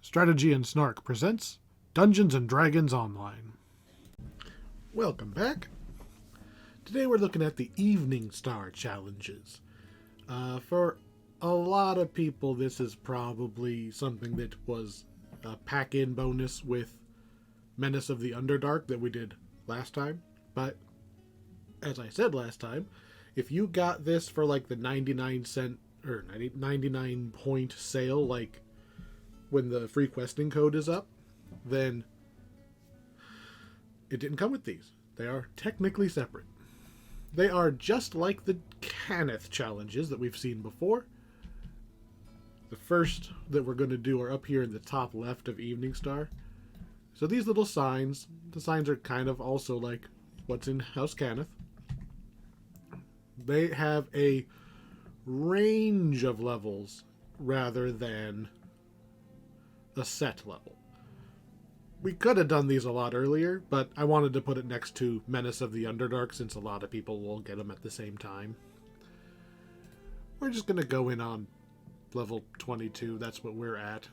Strategy and Snark presents Dungeons and Dragons Online. Welcome back. Today we're looking at the Eveningstar challenges. For a lot of people, this is probably something that was a pack-in bonus with Menace of the Underdark that we did last time. But, as I said last time, if you got this for like the 99 point sale, like when the free questing code is up, then it didn't come with these. They are technically separate. They are just like the Cannith challenges that we've seen before. The first that we're going to do are up here in the top left of Eveningstar. So these little signs, the signs are kind of also like what's in House Cannith. They have a range of levels rather than a set level. We could have done these a lot earlier, but I wanted to put it next to Menace of the Underdark since a lot of people will get them at the same time. We're just going to go in on level 22. That's what we're at.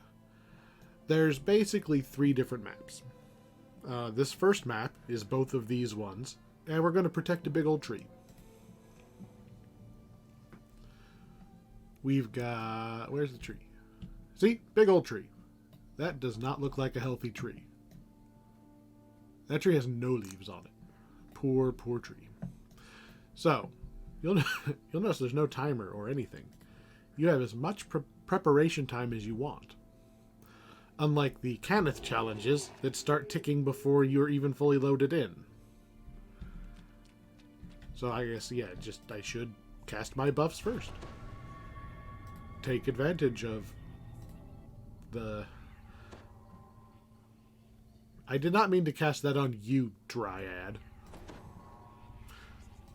There's basically 3 different maps. This first map is both of these ones, and we're going to protect a big old tree. We've got... Where's the tree? See? Big old tree. That does not look like a healthy tree. That tree has no leaves on it. Poor, poor tree. So, you'll notice there's no timer or anything. You have as much preparation time as you want. Unlike the Cannith challenges that start ticking before you're even fully loaded in. So I guess, yeah, I should cast my buffs first. Take advantage of the... I did not mean to cast that on you, Dryad.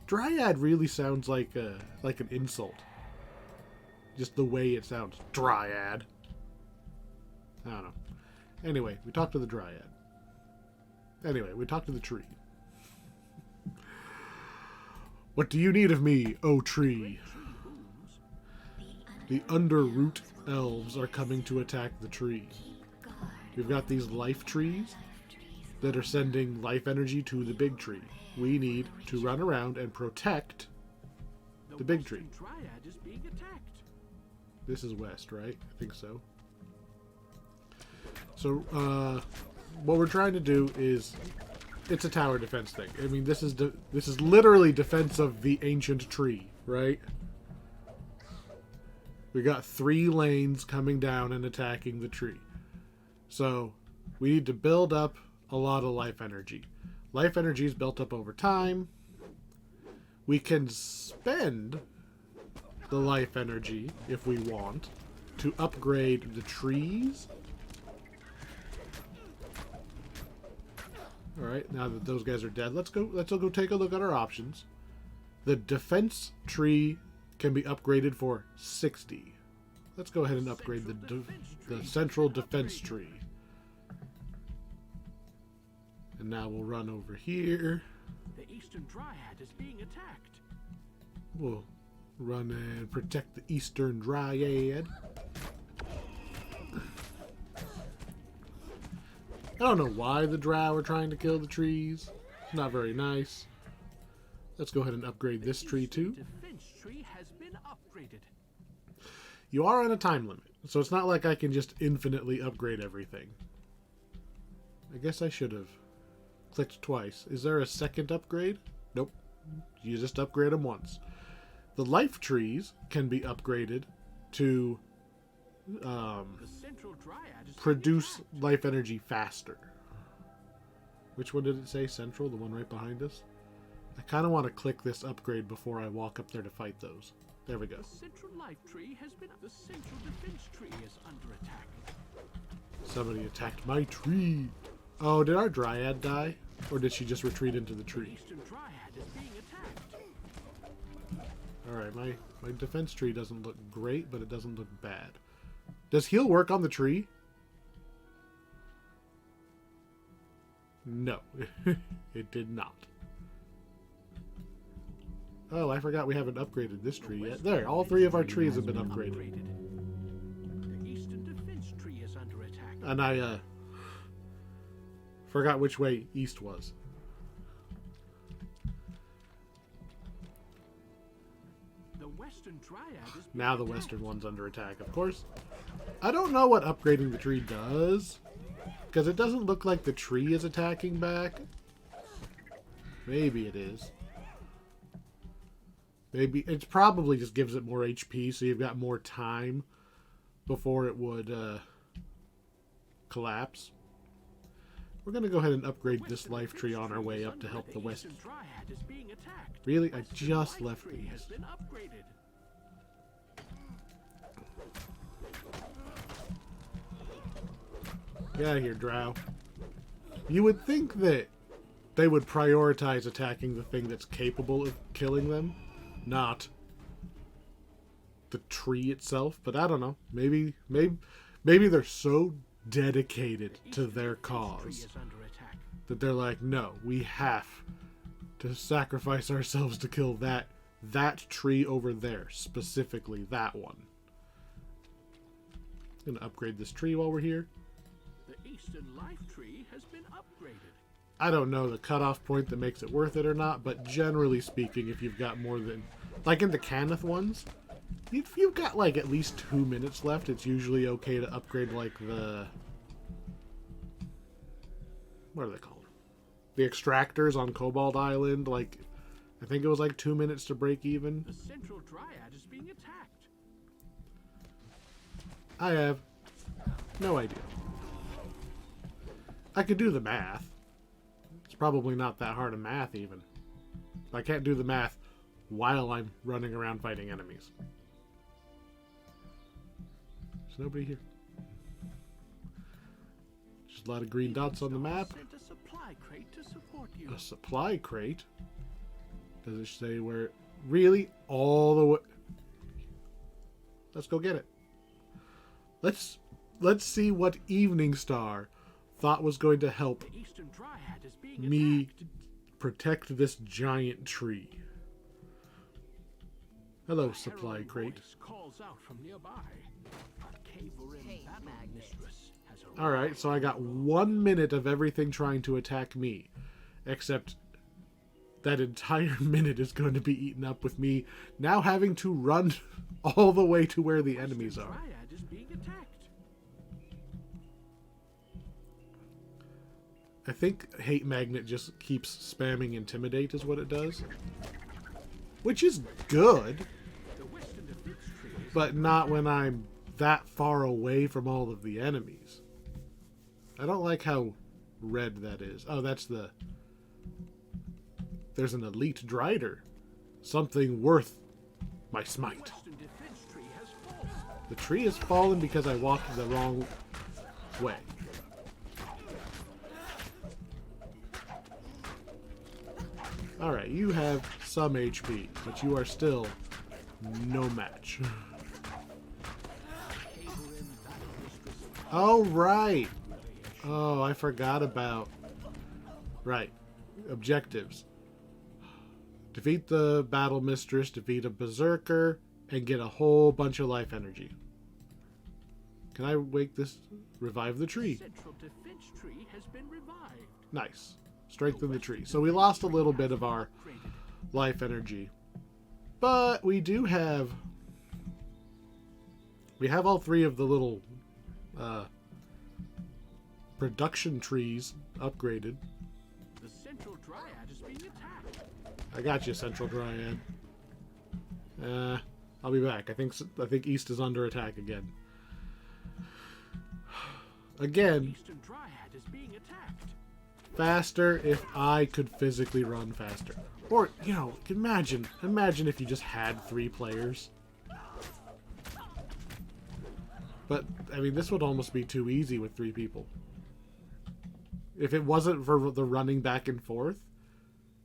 Dryad really sounds like an insult. Just the way it sounds. Dryad. I don't know. Anyway, we talked to the Dryad. Anyway, we talked to the tree. What do you need of me, O tree? The Underroot elves are coming to attack the tree. We've got these life trees that are sending life energy to the big tree. We need to run around and protect the big tree. This is west, right? I think so. So, what we're trying to do is, it's a tower defense thing. I mean, this is literally defense of the ancient tree, right? We got 3 lanes coming down and attacking the tree. So, we need to build up a lot of life energy. Life energy is built up over time. We can spend the life energy, if we want, to upgrade the trees. Alright, now that those guys are dead, let's go take a look at our options. The defense tree can be upgraded for 60. Let's go ahead and upgrade the central defense tree. And now we'll run over here. The Eastern Dryad is being attacked. We'll run and protect the Eastern Dryad. I don't know why the drow are trying to kill the trees. It's not very nice. Let's go ahead and upgrade this tree too. Defense tree has been upgraded. You are on a time limit, so it's not like I can just infinitely upgrade everything. I guess I should have clicked twice. Is there a second upgrade? Nope. You just upgrade them once. The life trees can be upgraded to produce life energy faster. Which one did it say? Central? The one right behind us? I kind of want to click this upgrade before I walk up there to fight those. There we go. The central life tree has been... The central defense tree is under attack. Somebody attacked my tree. Oh, did our Dryad die? Or did she just retreat into the tree? The Eastern Dryad is being attacked. Alright, my defense tree doesn't look great, but it doesn't look bad. Does heal work on the tree? No, it did not. Oh, I forgot we haven't upgraded this tree yet. There, all 3 of our trees have been upgraded. The Eastern defense tree is under attack. And I forgot which way east was. The Western Dryad is Now the western one's under attack, of course. I don't know what upgrading the tree does, because it doesn't look like the tree is attacking back. Maybe it is. Maybe it probably just gives it more HP, so you've got more time before it would collapse. We're going to go ahead and upgrade this life tree on our way up to help the west. Really? I just left these. Get out of here, drow. You would think that they would prioritize attacking the thing that's capable of killing them, not the tree itself. But I don't know. Maybe they're so dedicated to their cause that they're like, no, we have to sacrifice ourselves to kill that tree over there, specifically that one. I'm gonna upgrade this tree while we're here. The Eastern Life Tree has been upgraded. I don't know the cutoff point that makes it worth it or not, but generally speaking, if you've got more than, like in the Cannith ones, if you've got like at least 2 minutes left, it's usually okay to upgrade like the, what are they called? The extractors on Cobalt Island. Like, I think it was like 2 minutes to break even. The Central Dryad is being attacked. I have no idea. I could do the math. It's probably not that hard of math even. I can't do the math while I'm running around fighting enemies. There's nobody here. Just a lot of green dots on the map. Sent a supply crate to support you. A supply crate? Does it say where? Really? All the way? Let's go get it. Let's see what Eveningstar thought was going to help The Eastern Dryad is being me attacked. protect this giant tree. Hello, A supply herald crate. voice calls out from nearby. A Caverin battle mistress has arrived. Alright, so I got 1 minute of everything trying to attack me. Except that entire minute is going to be eaten up with me now having to run all the way to where the enemies are. Dryad is being attacked. I think Hate Magnet just keeps spamming Intimidate is what it does. Which is good, The Western Defense Tree is but not when I'm that far away from all of the enemies. I don't like how red that is. Oh, that's the... There's an elite Drider. Something worth my smite. Western Defense Tree has fallen. The tree has fallen because I walked the wrong way. Alright, you have some HP, but you are still no match. Caverin battle mistress of Oh, right! Oh, I forgot about... Right. Objectives. Defeat the Battle Mistress, defeat a Berserker, and get a whole bunch of life energy. Can I wake this... Revive the tree. Central Defense Tree has been revived. Nice. Strengthen the tree. So we lost a little bit of our life energy. But we do have... We have all three of the little production trees upgraded. The Central Dryad is being attacked. I got you, Central Dryad. I'll be back. I think East is under attack again. Again, Eastern Dryad is being attacked. faster if I could physically run faster. Or, you know, imagine if you just had 3 players. But, I mean, this would almost be too easy with 3 people. If it wasn't for the running back and forth,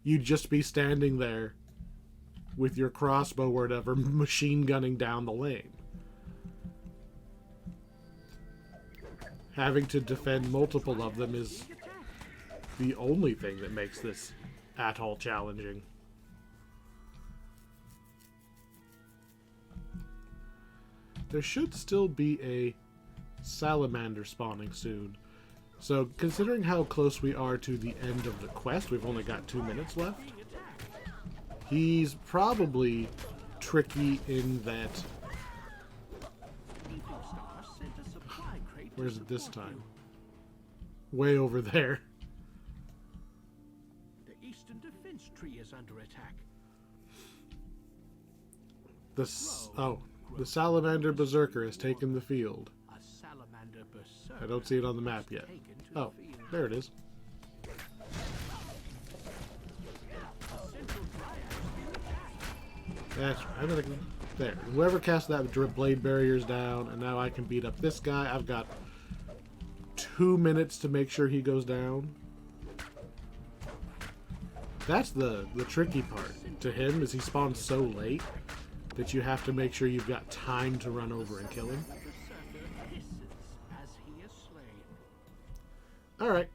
you'd just be standing there with your crossbow or whatever, machine gunning down the lane. Having to defend multiple of them is the only thing that makes this at all challenging. There should still be a salamander spawning soon. So, considering how close we are to the end of the quest, we've only got 2 minutes left. He's probably tricky in that... Where's it this time? Way over there. The eastern defense tree is under attack. The salamander berserker has taken the field. A salamander berserker I don't see it on the map yet. Oh, there it is. That's right. I'm gonna there. Whoever cast that blade barrier's down, and now I can beat up this guy. I've got 2 minutes to make sure he goes down. That's the tricky part to him, is he spawns so late that you have to make sure you've got time to run over and kill him. Alright.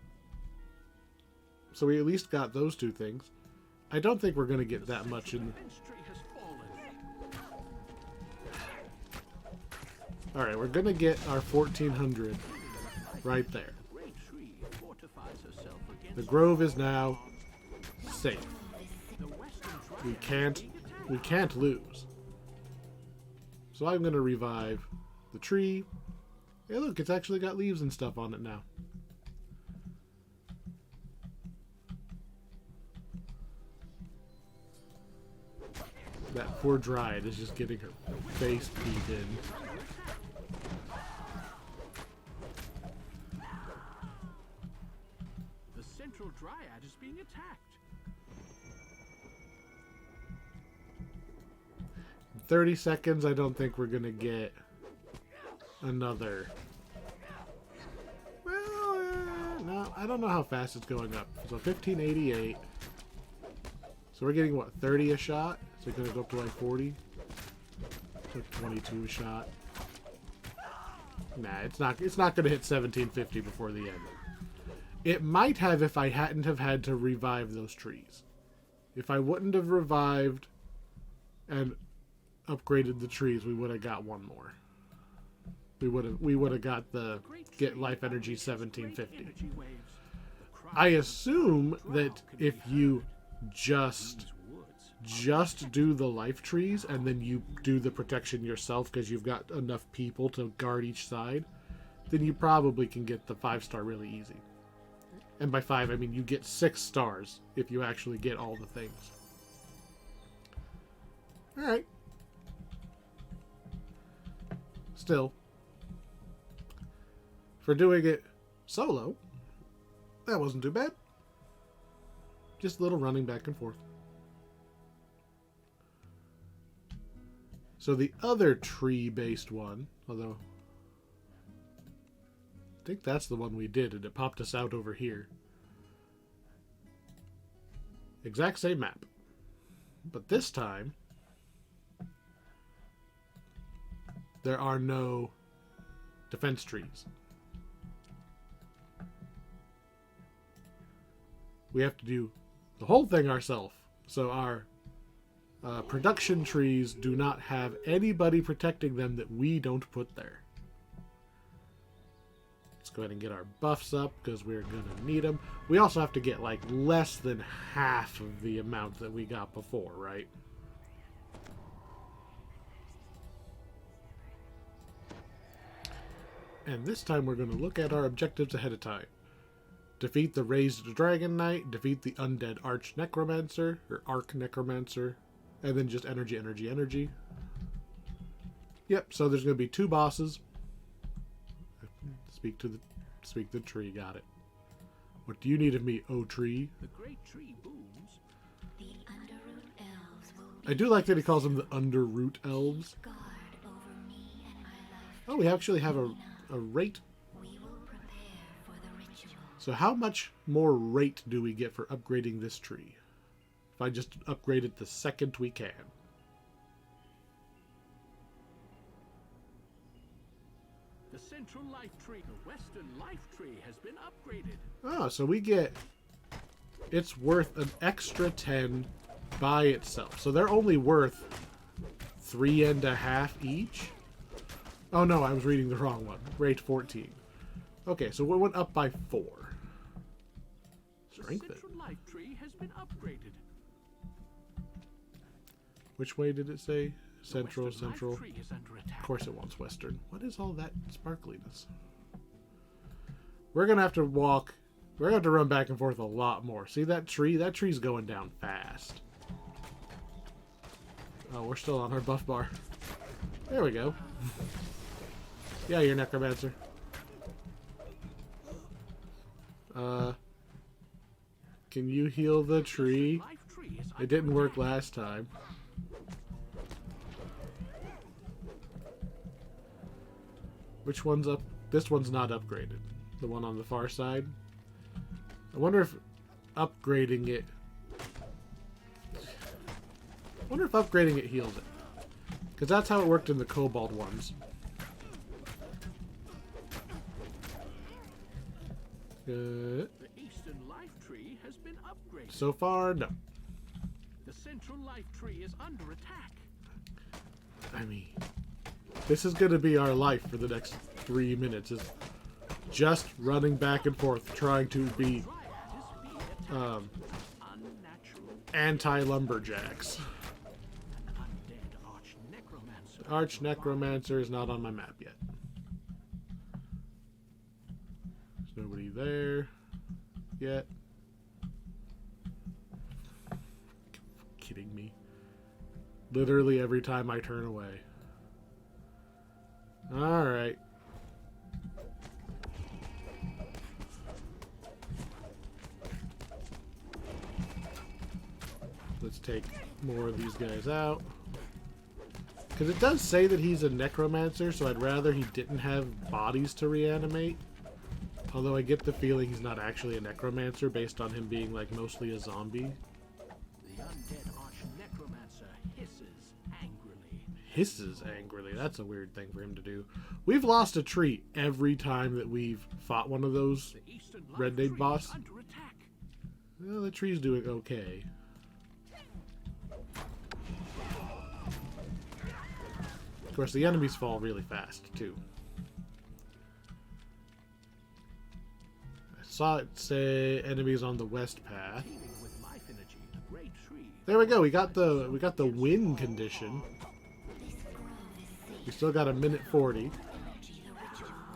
So we at least got those 2 things. I don't think we're going to get that much in... Alright, we're going to get our 1400 right there. The grove is now safe. We can't lose. So I'm going to revive the tree. Hey, look, it's actually got leaves and stuff on it now. That poor Dryad is just getting her face beat in. The central Dryad is being attacked. In 30 seconds, I don't think we're gonna get another. Well, no, I don't know how fast it's going up. So 1588. So we're getting what, 30 a shot? So it's gonna go up to like 40. Like 22 a shot. Nah, it's not gonna hit 1750 before the end. It might have if I hadn't have had to revive those trees. If I wouldn't have revived and upgraded the trees, we would have got one more. We would have got the get life energy 1750. I assume that if you just do the life trees and then you do the protection yourself because you've got enough people to guard each side, then you probably can get the 5-star really easy. And by 5, I mean you get 6 stars if you actually get all the things. Alright. Still, for doing it solo, that wasn't too bad. Just a little running back and forth. So the other tree-based one, although I think that's the one we did, and it popped us out over here. Exact same map. But this time, there are no defense trees. We have to do the whole thing ourselves. So our production trees do not have anybody protecting them that we don't put there. Let's go ahead and get our buffs up because we're going to need them. We also have to get like less than half of the amount that we got before, right? And this time we're going to look at our objectives ahead of time. Defeat the Raised Dragon Knight, defeat the Undead Arch Necromancer, or Arc Necromancer, and then just energy, energy, energy. Yep, so there's going to be 2 bosses. Speak to the tree, got it. What do you need of me, O tree? The great tree booms. The Underroot elves will I do like that he calls them the Underroot elves. guard over me and my life. Oh, we actually have a rate. We will prepare for the ritual. So how much more rate do we get for upgrading this tree? If I just upgrade it the second we can. The central life tree, the western life tree, has been upgraded. Oh, so we get... It's worth an extra 10 by itself. So they're only worth 3.5 each. Oh no, I was reading the wrong one. Rate 14. Okay, so we went up by 4. The Strengthen. central life tree has been upgraded. Which way did it say? The Central, western central. life tree is under attack. Of course it wants western. What is all that sparkliness? We're gonna have to walk. We're gonna have to run back and forth a lot more. See that tree? That tree's going down fast. Oh, we're still on our buff bar. There we go. Yeah, you're necromancer. Can you heal the tree? Life tree is It under didn't work attack. last time. Which one's up? This one's not upgraded. The one on the far side. I wonder if upgrading it... I wonder if upgrading it heals it. Because that's how it worked in the Cobalt ones. The eastern life tree has been upgraded. So far, no. The central life tree is under attack. I mean, this is going to be our life for the next 3 minutes. Is just running back and forth, trying to be Dryad is being attacked. Unnatural. anti-lumberjacks. An undead arch necromancer. Arch Necromancer is not on my map yet. There's nobody there yet. Kidding me. Literally every time I turn away. Alright. Let's take more of these guys out. Because it does say that he's a necromancer, so I'd rather he didn't have bodies to reanimate. Although I get the feeling he's not actually a necromancer based on him being like mostly a zombie. The undead arch necromancer hisses angrily. Hisses angrily. That's a weird thing for him to do. We've lost a tree every time that we've fought one of those. The eastern life Red tree Nade boss? is under attack. Well, the tree's doing okay. Of course, the enemies fall really fast, too. I saw it say enemies on the west path. Teeming with life energy, the great tree. There we go. We got the win condition. We still got a minute 40.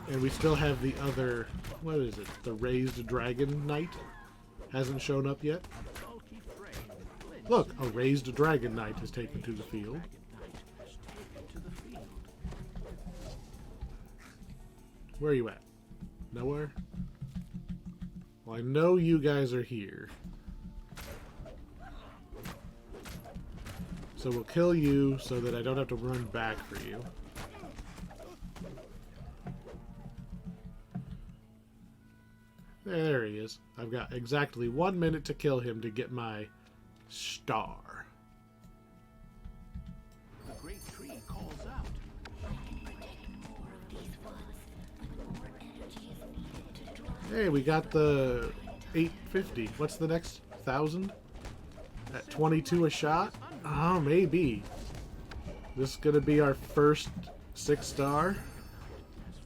And we still have the other, what is it? The raised dragon knight hasn't shown up yet. Bulky frame glints Look, a raised dragon knight has taken to the field. Dragon Knight has taken to the field. Where are you at? Nowhere? Well, I know you guys are here. So we'll kill you so that I don't have to run back for you. There he is. I've got exactly 1 minute to kill him to get my star. The great tree calls out. Hey, we got the 850. What's the next? 1,000? At 22 a shot? Oh, maybe. This is going to be our first 6-star. Has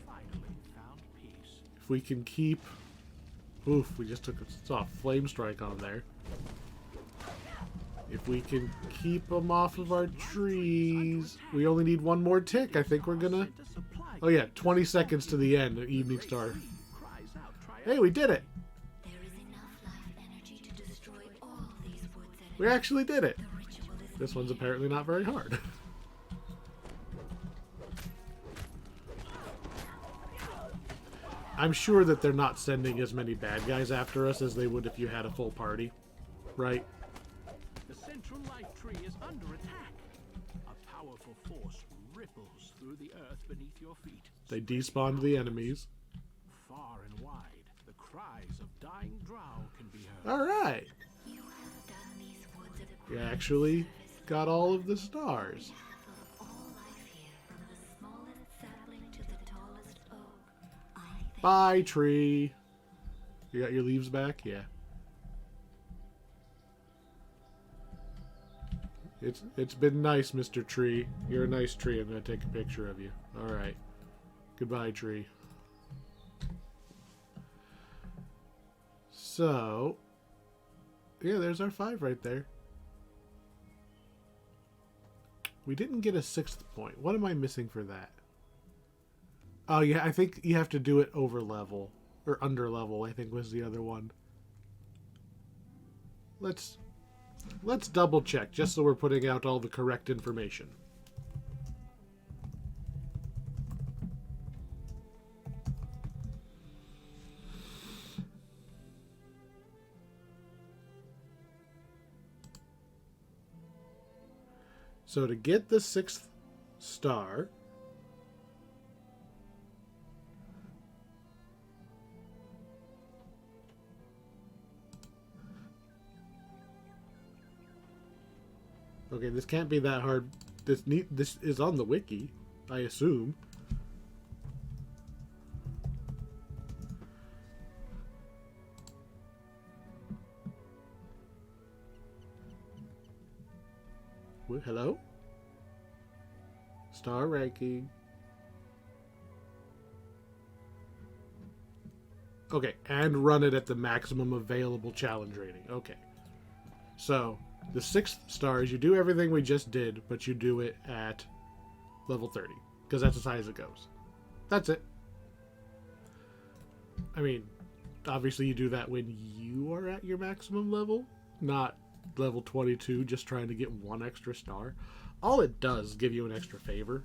finally found peace. If we can keep... Oof, we just saw a flame strike on there. If we can keep them off of our trees... We only need one more tick. I think we're gonna... Sent a supply Oh yeah, 20 seconds to the end of Eveningstar. cries out Hey, we did it! There is enough life energy to destroy all these woods and We actually did it! the ritual is This one's apparently not very hard. I'm sure that they're not sending as many bad guys after us as they would if you had a full party. Right? The central life tree is under attack. A powerful force ripples through the earth beneath your feet. They despawned the enemies. Far and wide, the cries of dying drow can be heard. Alright! you have done these woods a We great actually service got all of the stars. of all life here, from the smallest sapling to the tallest oak. I thank Bye, tree! You got your leaves back? Yeah. It's been nice, Mr. Tree. You're a nice tree. I'm gonna take a picture of you. Alright. Goodbye, tree. So, yeah, there's our 5 right there. We didn't get a 6th point. What am I missing for that? Oh, yeah, I think you have to do it over level. Or under level, I think was the other one. Let's double check, just so we're putting out all the correct information. So to get the 6th star, okay, this can't be that hard. This is on the wiki, I assume. Hello? Star ranking. Okay, and run it at the maximum available challenge rating. Okay. So, the 6th star is you do everything we just did, but you do it at level 30. Because that's as high as it goes. That's it. I mean, obviously you do that when you are at your maximum level, not level 22 just trying to get 1 extra star. All it does is give you an extra favor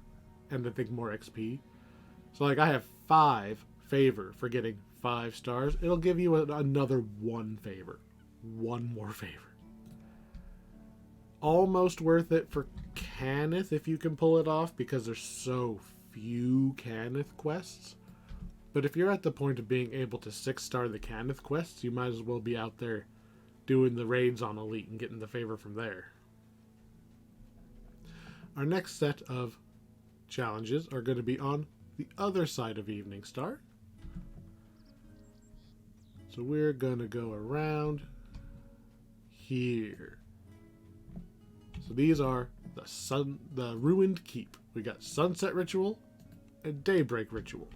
and I think more XP. So like I have 5 favor for getting 5 stars. It'll give you another 1 favor. 1 more favor. Almost worth it for Cannith if you can pull it off because there's so few Cannith quests. But if you're at the point of being able to 6-star the Cannith quests, you might as well be out there doing the raids on Elite and getting the favor from there. Our next set of challenges are going to be on the other side of Eveningstar. So we're going to go around here. So these are the Ruined Keep. We got Sunset Ritual and Daybreak Ritual.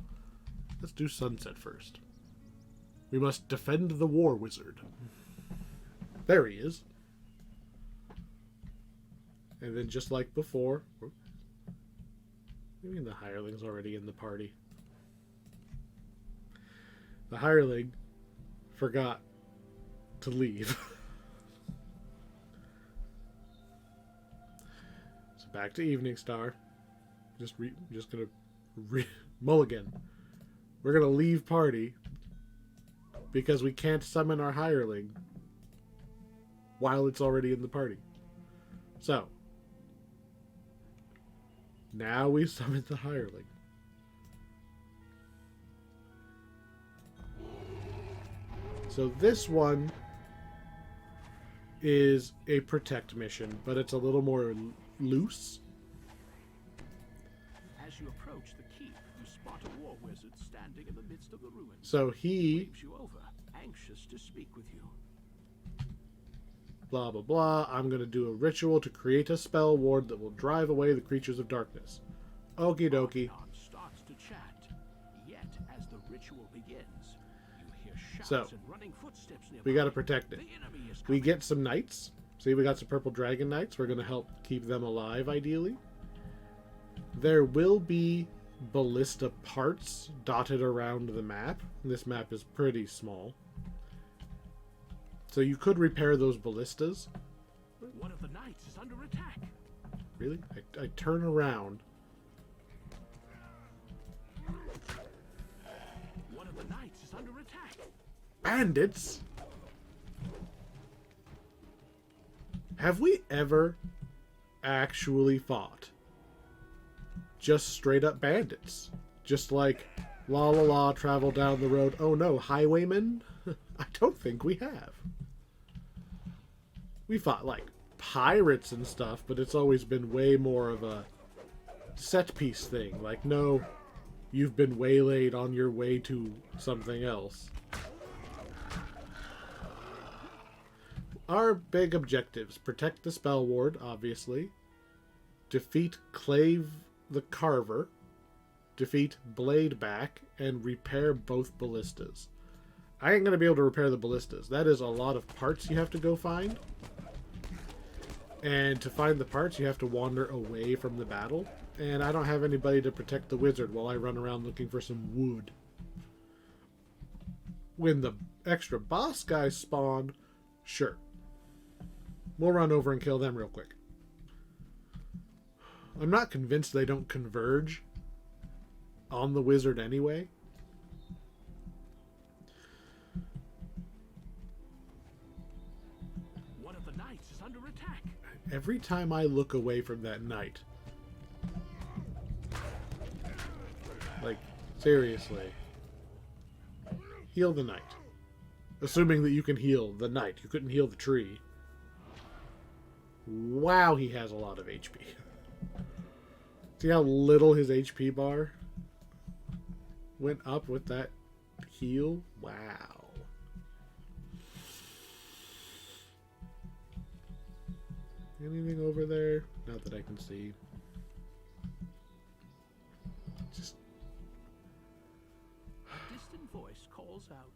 Let's do Sunset first. We must defend the War Wizard. There he is. And then just like before, I mean the hireling's already in the party. The hireling forgot to leave. So back to Eveningstar. Just gonna mulligan. We're gonna leave party because we can't summon our hireling while it's already in the party. So now we summon the hireling. So this one is a protect mission, but it's a little more loose. As you approach the keep, you spot a war wizard standing in the midst of the ruins. So he Waves you over, anxious to speak with you. blah blah blah. I'm gonna do a ritual to create a spell ward that will drive away the creatures of darkness. Okie dokie. Arnon starts to chat. Yet, as the ritual begins, you hear shouts So, and running footsteps nearby. we gotta protect it. The enemy is We coming. get some knights. See, we got some purple dragon knights. We're gonna help keep them alive, ideally. There will be ballista parts dotted around the map. This map is pretty small. So you could repair those ballistas. One of the knights is under attack. Really? I turn around. One of the knights is under attack. Bandits? Have we ever actually fought just straight up bandits? Just like, la la la, travel down the road. Oh no, highwaymen? I don't think we have. We fought like pirates and stuff, but it's always been way more of a set piece thing. Like, no, you've been waylaid on your way to something else. Our big objectives: protect the spell ward, obviously. Defeat Clave the Carver. defeat Bladeback, and repair both ballistas. I ain't going to be able to repair the ballistas. That is a lot of parts you have to go find. And to find the parts, you have to wander away from the battle. And I don't have anybody to protect the wizard while I run around looking for some wood. When the extra boss guys spawn, sure. We'll run over and kill them real quick. I'm not convinced they don't converge on the wizard anyway. One of the knights is under attack. Every time I look away from that knight, like, seriously, heal the knight. Assuming that you can heal the knight. You couldn't heal the tree. Wow, he has a lot of HP. See how little his HP bar went up with that heal? Wow. Anything over there? Not that I can see. Just... A distant voice calls out.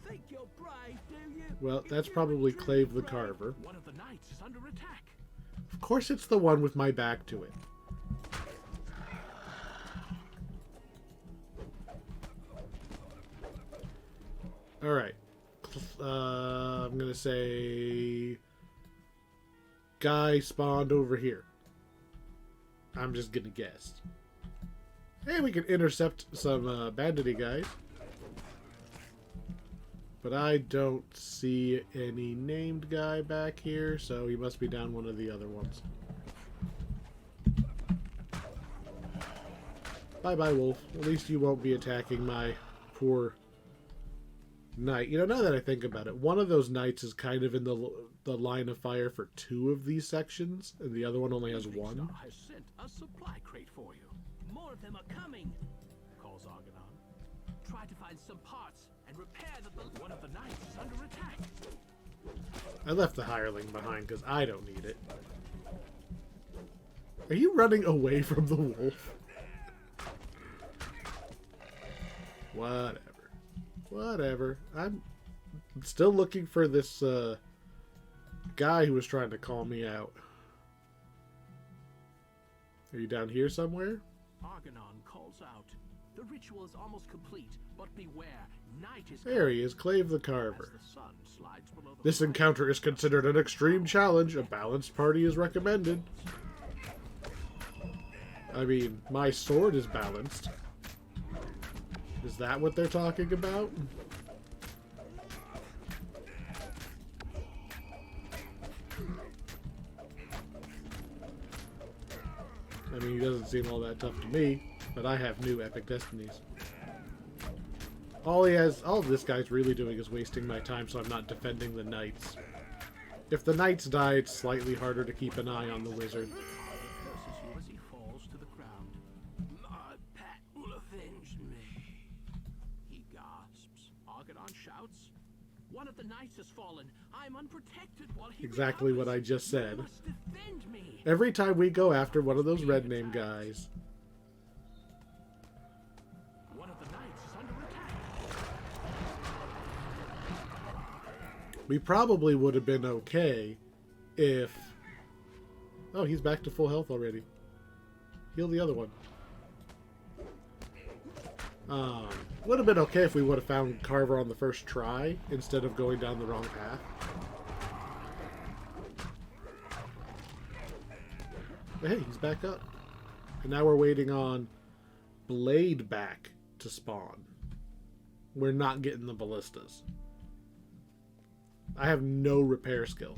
Think you're brave, do you? Well, that's probably Clave the Carver. One of the knights is under attack. Of course it's the one with my back to it. Alright. I'm going to say... Guy spawned over here. I'm just going to guess. Hey, we can intercept some bandity guys. But I don't see any named guy back here, so he must be down one of the other ones. Bye-bye, wolf. At least you won't be attacking my poor knight. You know, now that I think about it, one of those knights is kind of in the line of fire for 2 of these sections, and the other one only has 1. Eveningstar has sent a supply crate for you. More of them are coming, calls Argonon. Try to find some parts and repair the... One of the knights is under attack. I left the hireling behind because I don't need it. Are you running away from the wolf? Whatever. Whatever. I'm still looking for this guy who was trying to call me out. Are you down here somewhere? Argonon calls out. The ritual is almost complete, but beware, night is There he is, Clave the Carver. as the sun slides below the This encounter is considered an extreme challenge. A balanced party is recommended. I mean, my sword is balanced. Is that what they're talking about? I mean, he doesn't seem all that tough to me, but I have new epic destinies. All this guy's really doing is wasting my time, so I'm not defending the knights. If the knights die, it's slightly harder to keep an eye on the wizard. curses you as he falls to the ground. My pet will avenge me. He gasps. Argonon shouts. One of the knights has fallen. I'm unprotected while he Exactly what I recovers. just You said. must defend me. Every time we go after one of those red name guys, One of the knights is under attack. we probably would have been okay if... Oh, he's back to full health already. Heal the other one. Would have been okay if we would have found Carver on the first try instead of going down the wrong path. But hey, he's back up. And now we're waiting on Bladeback to spawn. We're not getting the ballistas. I have no repair skill.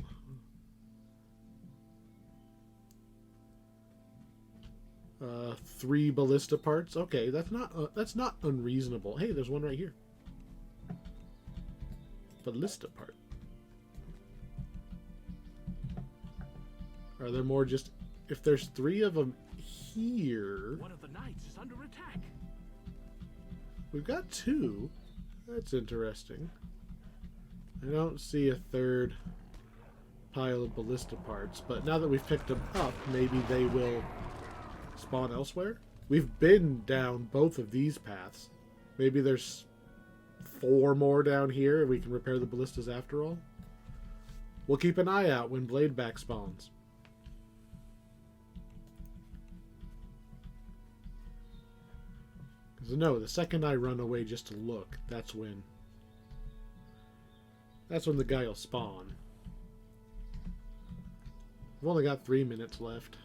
Uh, 3 ballista parts. Okay, that's not unreasonable. Hey, there's one right here. Ballista part. Are there more just... If there's 3 of them here... One of the knights is under attack. We've got 2. That's interesting. I don't see a 3rd pile of ballista parts, but now that we've picked them up, maybe they will spawn elsewhere? We've been down both of these paths. Maybe there's 4 more down here and we can repair the ballistas after all. We'll keep an eye out when Bladeback spawns. Because no, the second I run away just to look, that's when the guy will spawn. I've only got 3 minutes left.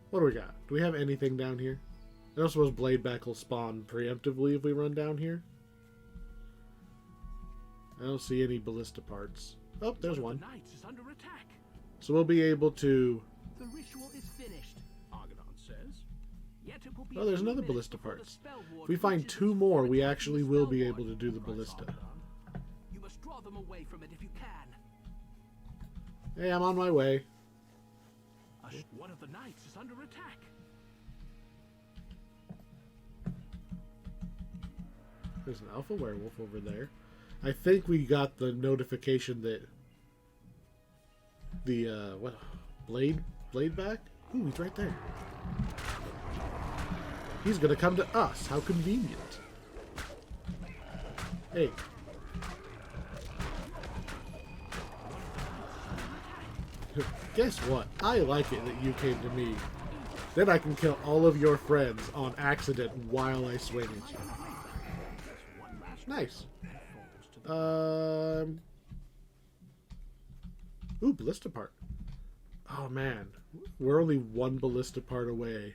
What do we got? Do we have anything down here? I don't suppose Bladeback will spawn preemptively if we run down here. I don't see any ballista parts. Oh, there's one. The knights is under attack. So we'll be able to... The ritual is finished, Argonon says. Yet it will be Oh, there's a few another minutes ballista before the parts. spell ward If we find reaches 2 its more, full we potential. actually The will spell be ward, able to do the cries ballista. Argonon. You must draw them away from it if you can. Hey, I'm on my way. One of the knights is under attack. There's an alpha werewolf over there. I think we got the notification that the what Bladeback? Ooh, he's right there. He's gonna come to us. How convenient. Hey. Guess what? I like it that you came to me. Then I can kill all of your friends on accident while I swing at you. Nice. Ooh, ballista part. Oh man, we're only 1 ballista part away.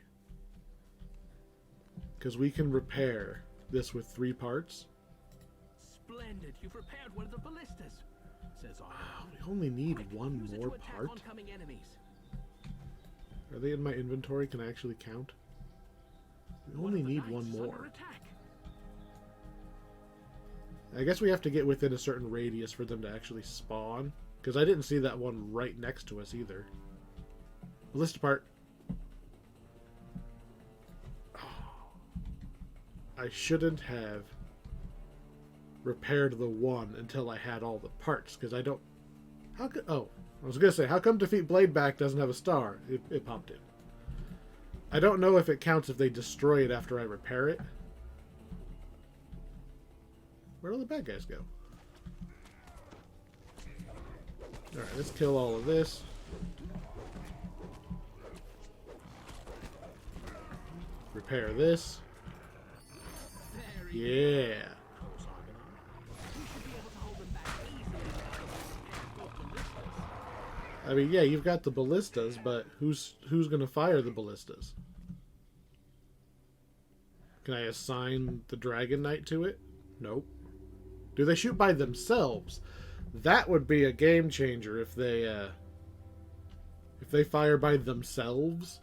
Because we can repair this with 3 parts. Splendid, you've repaired one of the ballistas, says Argonon. We only need Quick, 1 use it more to attack part. oncoming enemies. Are they in my inventory? Can I actually count? We One only of the need knights 1 is under more. attack. I guess we have to get within a certain radius for them to actually spawn. Because I didn't see that one right next to us either. Ballista part. I shouldn't have repaired the one until I had all the parts. Because I don't... How could... Oh, I was going to say, how come Defeat Bladeback doesn't have a star? It popped in. I don't know if it counts if they destroy it after I repair it. Where'd all the bad guys go? Alright, let's kill all of this. Repair this. Yeah. I mean, yeah, you've got the ballistas, but who's gonna fire the ballistas? Can I assign the Dragon Knight to it? Nope. Do they shoot by themselves? That would be a game changer if they fire by themselves.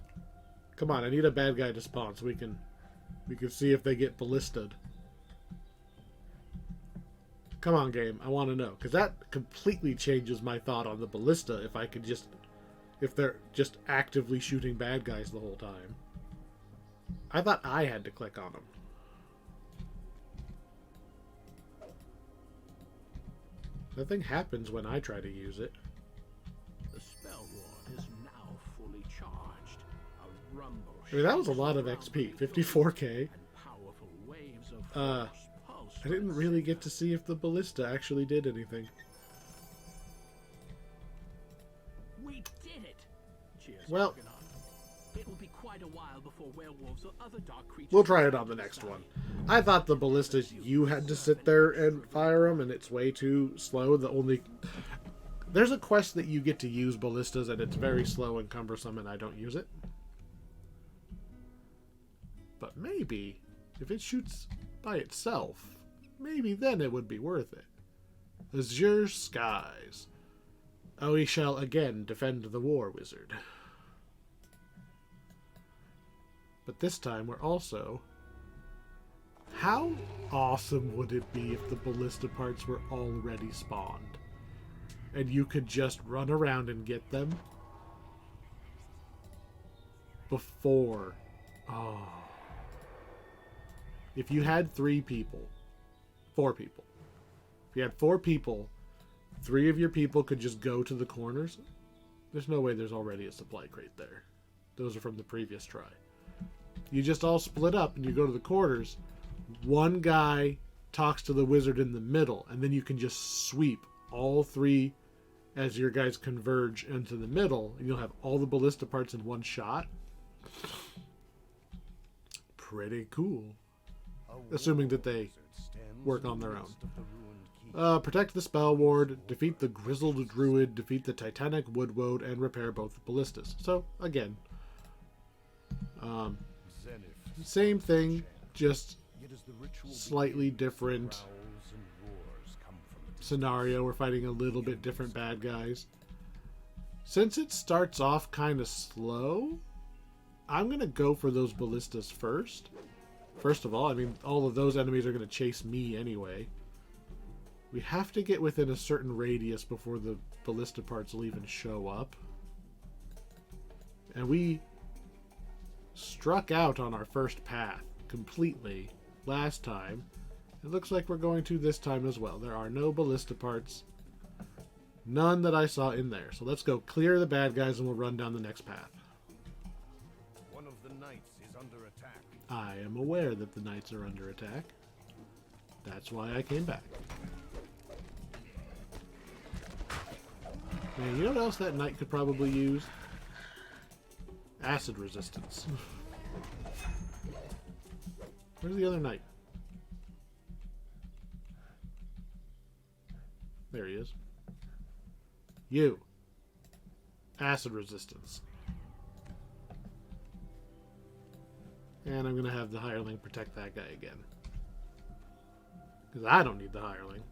Come on, I need a bad guy to spawn so we can see if they get ballista'd. Come on, game, I want to know, because that completely changes my thought on the ballista if they're just actively shooting bad guys the whole time. I thought I had to click on them. Nothing happens when I try to use it. The spell ward is now fully charged. A rumble. I mean, that was a lot of XP, 54k. And powerful waves of force pulse I didn't really get to see if the ballista actually did anything. We did it. Cheers, Well, Argonon. It will be quite a while before werewolves or other dark creatures. we'll try it on the next one. I thought the ballistas, you had to sit there and fire them, and it's way too slow. There's a quest that you get to use ballistas, and it's very slow and cumbersome, and I don't use it. But maybe, if it shoots by itself, maybe then it would be worth it. Azure Skies. Oh, he shall again defend the war wizard. But this time we're also... How awesome would it be if the ballista parts were already spawned? And you could just run around and get them? Before. Oh. If you had 4 people. If you had 4 people, 3 of your people could just go to the corners. There's no way there's already a supply crate there. Those are from the previous try. You just all split up and you go to the quarters. One guy talks to the wizard in the middle, and then you can just sweep all three as your guys converge into the middle, and you'll have all the ballista parts in one shot. Pretty cool. Assuming that they work on their own. Protect the spell ward, defeat the grizzled druid, defeat the titanic woodwoad, and repair both ballistas. So, again, same thing, just slightly different scenario. We're fighting a little bit different bad guys. Since it starts off kind of slow, I'm going to go for those ballistas first. First of all, I mean, all of those enemies are going to chase me anyway. We have to get within a certain radius before the ballista parts will even show up. And we struck out on our first path completely last time. It looks like we're going to this time as well. There are no ballista parts. None that I saw in there. So let's go clear the bad guys and we'll run down the next path. One of the knights is under attack. I am aware that the knights are under attack. That's why I came back. Man, you know what else that knight could probably use? Acid resistance. Where's the other knight? There he is. You. Acid resistance. And I'm going to have the hireling protect that guy again. Because I don't need the hireling.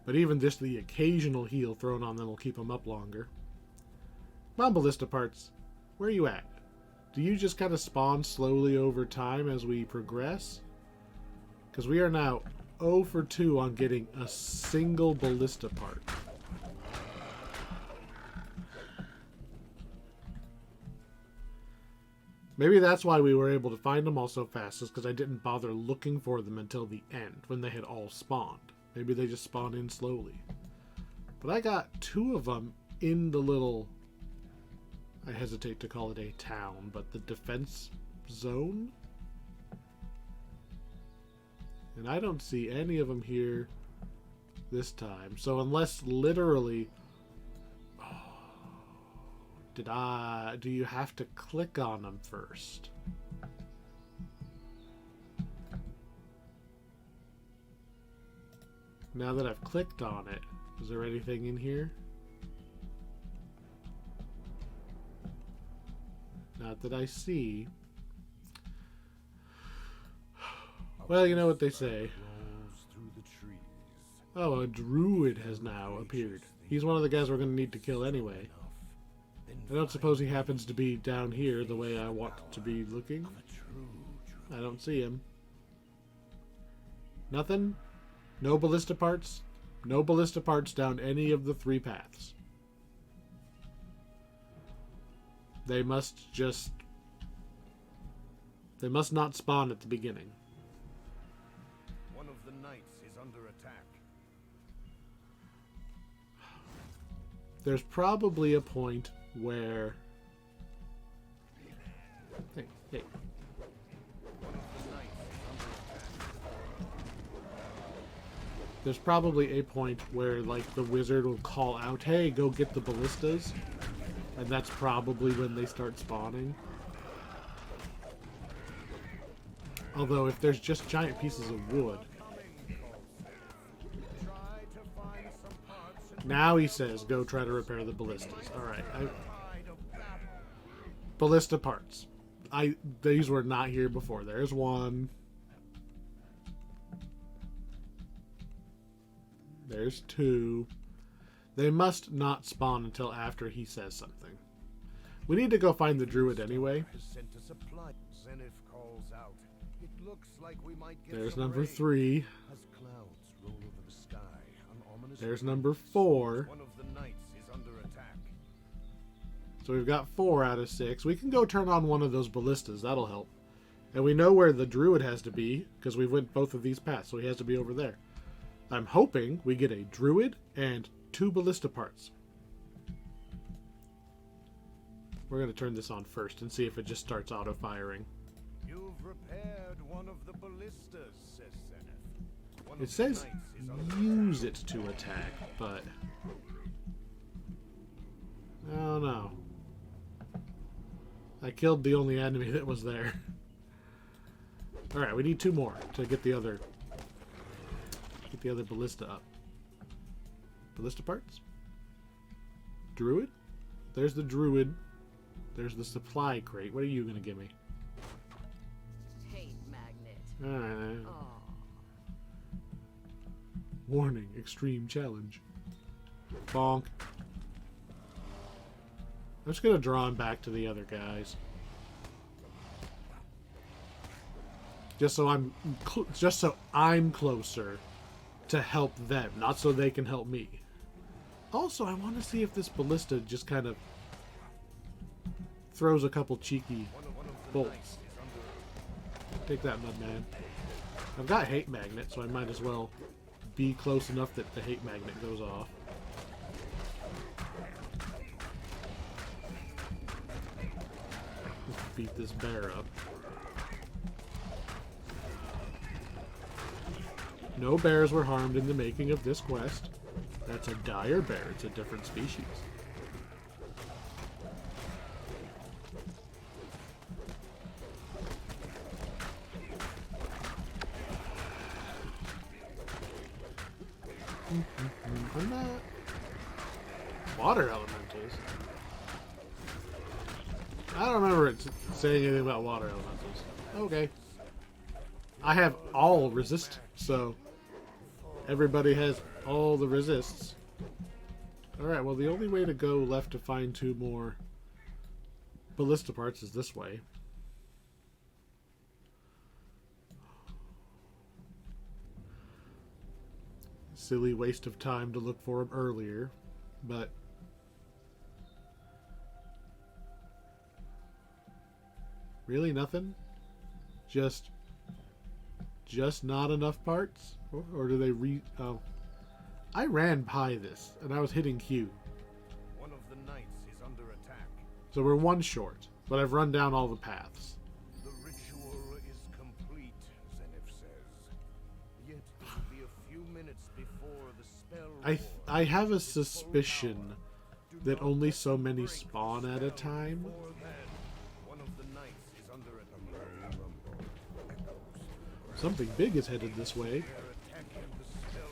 But even just the occasional heal thrown on them will keep them up longer. Come on, ballista parts. Where are you at? Do you just kind of spawn slowly over time as we progress? Because we are now 0 for 2 on getting a single ballista part. Maybe that's why we were able to find them all so fast, is because I didn't bother looking for them until the end, when they had all spawned. Maybe they just spawn in slowly. But I got 2 of them in the little, I hesitate to call it a town, but the defense zone? And I don't see any of them here this time. So unless literally... do you have to click on them first? Now that I've clicked on it, is there anything in here? Not that I see. Well, you know what they say. Oh, a druid has now appeared. He's one of the guys we're going to need to kill anyway. I don't suppose he happens to be down here the way I want to be looking. I don't see him. Nothing? No ballista parts? No ballista parts down any of the 3 paths. They must not spawn at the beginning. One of the knights is under attack. There's probably a point where... Hey. There's probably a point where, like, the wizard will call out, hey, go get the ballistas. And that's probably when they start spawning. Although, if there's just giant pieces of wood... Now he says, go try to repair the ballistas. Alright. Ballista parts. These were not here before. There's one. There's 2. They must not spawn until after he says something. We need to go find the druid anyway. There's number 3. There's number 4. So we've got 4 out of 6. We can go turn on one of those ballistas. That'll help. And we know where the druid has to be, because we went both of these paths, so he has to be over there. I'm hoping we get a druid and 2 ballista parts. We're going to turn this on first and see if it just starts auto-firing. You've repaired one of the ballistas, says Cannith. One It of the says knights is under use it to attack, but... I don't know. I killed the only enemy that was there. Alright, we need 2 more to get the other ballista up. Ballista parts? Druid? There's the druid. There's the supply crate. What are you gonna give me? Hate magnet. Alright. Oh. Warning, extreme challenge. Bonk. I'm just gonna draw him back to the other guys. Just so I'm closer to help them, not so they can help me. Also, I want to see if this ballista just kind of throws a couple cheeky bolts. Take that, Mudman. I've got hate magnet, so I might as well be close enough that the hate magnet goes off. Let's beat this bear up. No bears were harmed in the making of this quest. That's a dire bear. It's a different species. I'm not... Water elementals? I don't remember it saying anything about water elementals. Okay. I have all resist, so everybody has all the resists. Alright, well the only way to go left to find 2 more ballista parts is this way. Silly waste of time to look for them earlier, but really nothing? Just not enough parts? Or do they oh. I ran by this, and I was hitting Q. One of the knights is under attack. So we're 1 short, but I've run down all the paths. The ritual is complete, Cannith says. Yet it will be a few minutes before the spell. I have a suspicion that only so many spawn at a time. Before then, one of the knights is under attack. Something big is headed this way. They're attacking the spell.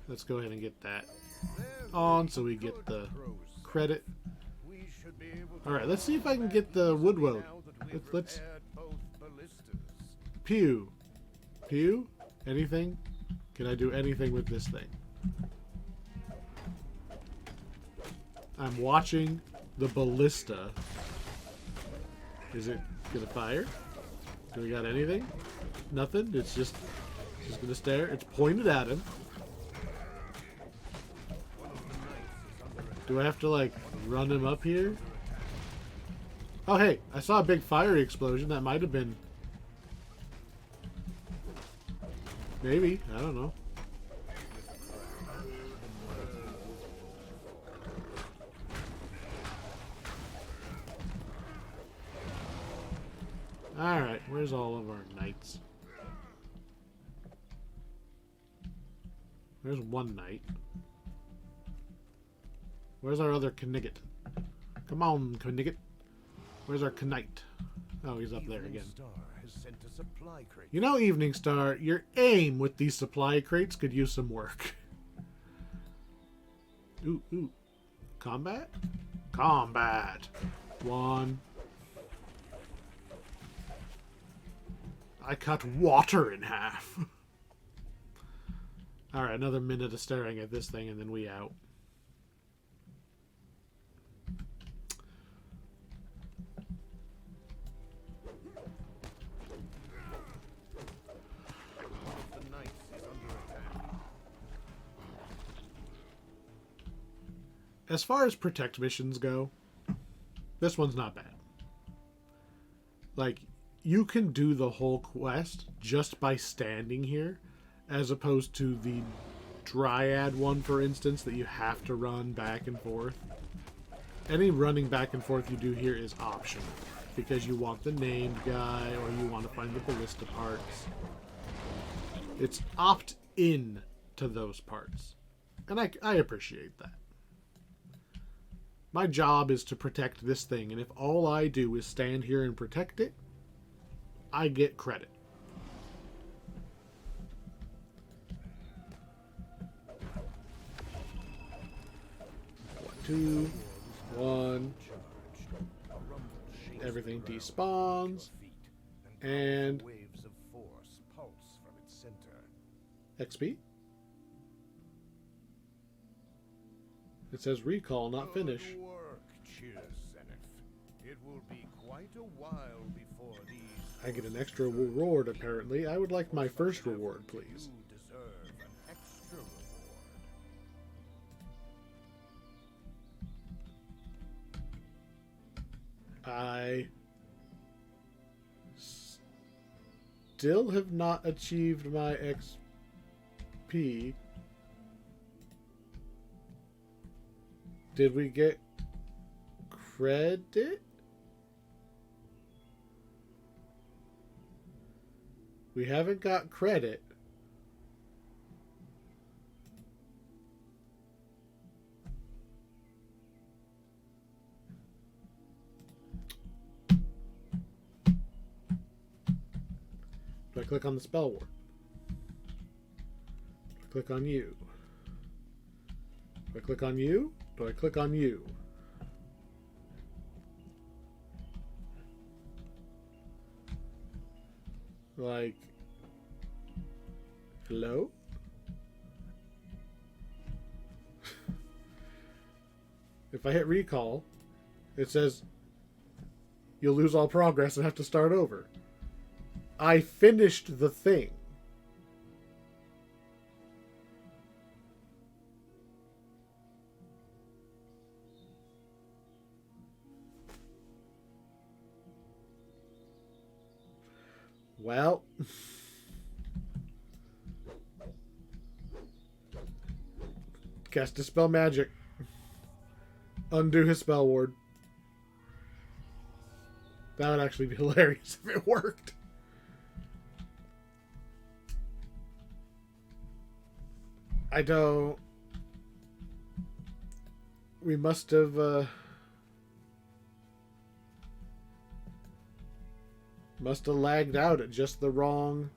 Let's go ahead and get that on so we get the credit. We should be able to Alright, let's see if I can get the woodwood. now that we've Let's repaired both ballistas. pew. Pew? Anything? Can I do anything with this thing? I'm watching the ballista. Is it gonna fire? Do we got anything? Nothing? It's just gonna stare. It's pointed at him. Do I have to like run him up here? Oh hey, I saw a big fiery explosion. That might have been... Maybe. I don't know. Alright, where's all of our knights? There's 1 knight. Where's our other Cannith? Come on, Cannith. Where's our Cannith? Oh, he's up there again. Eveningstar has sent a supply crate. You know, Eveningstar, your aim with these supply crates could use some work. Ooh, ooh. Combat? Combat! 1. I cut water in half. Alright, another minute of staring at this thing and then we out. The knight is under attack. As far as protect missions go, this one's not bad. Like, you can do the whole quest just by standing here, as opposed to the Dryad one, for instance, that you have to run back and forth. Any running back and forth you do here is optional, because you want the named guy or you want to find the ballista parts. It's opt-in to those parts. And I appreciate that. My job is to protect this thing, and if all I do is stand here and protect it, I get credit. Two, one, everything despawns, and waves of force pulse from its center. XP. It says recall, not finish. Good work, Cannith. It will be quite a while before these. I get an extra reward, apparently. I would like my first reward, please. You deserve an extra reward. I still have not achieved my XP. Did we get credit? We haven't got credit. Do I click on the spell ward? Do I click on you? Do I click on you? Do I click on you? Like, hello? If I hit recall, it says you'll lose all progress and have to start over. I finished the thing. Well, cast Dispel Magic. Undo his spell ward. That would actually be hilarious if it worked. I don't... We must have, must have lagged out at just the wrong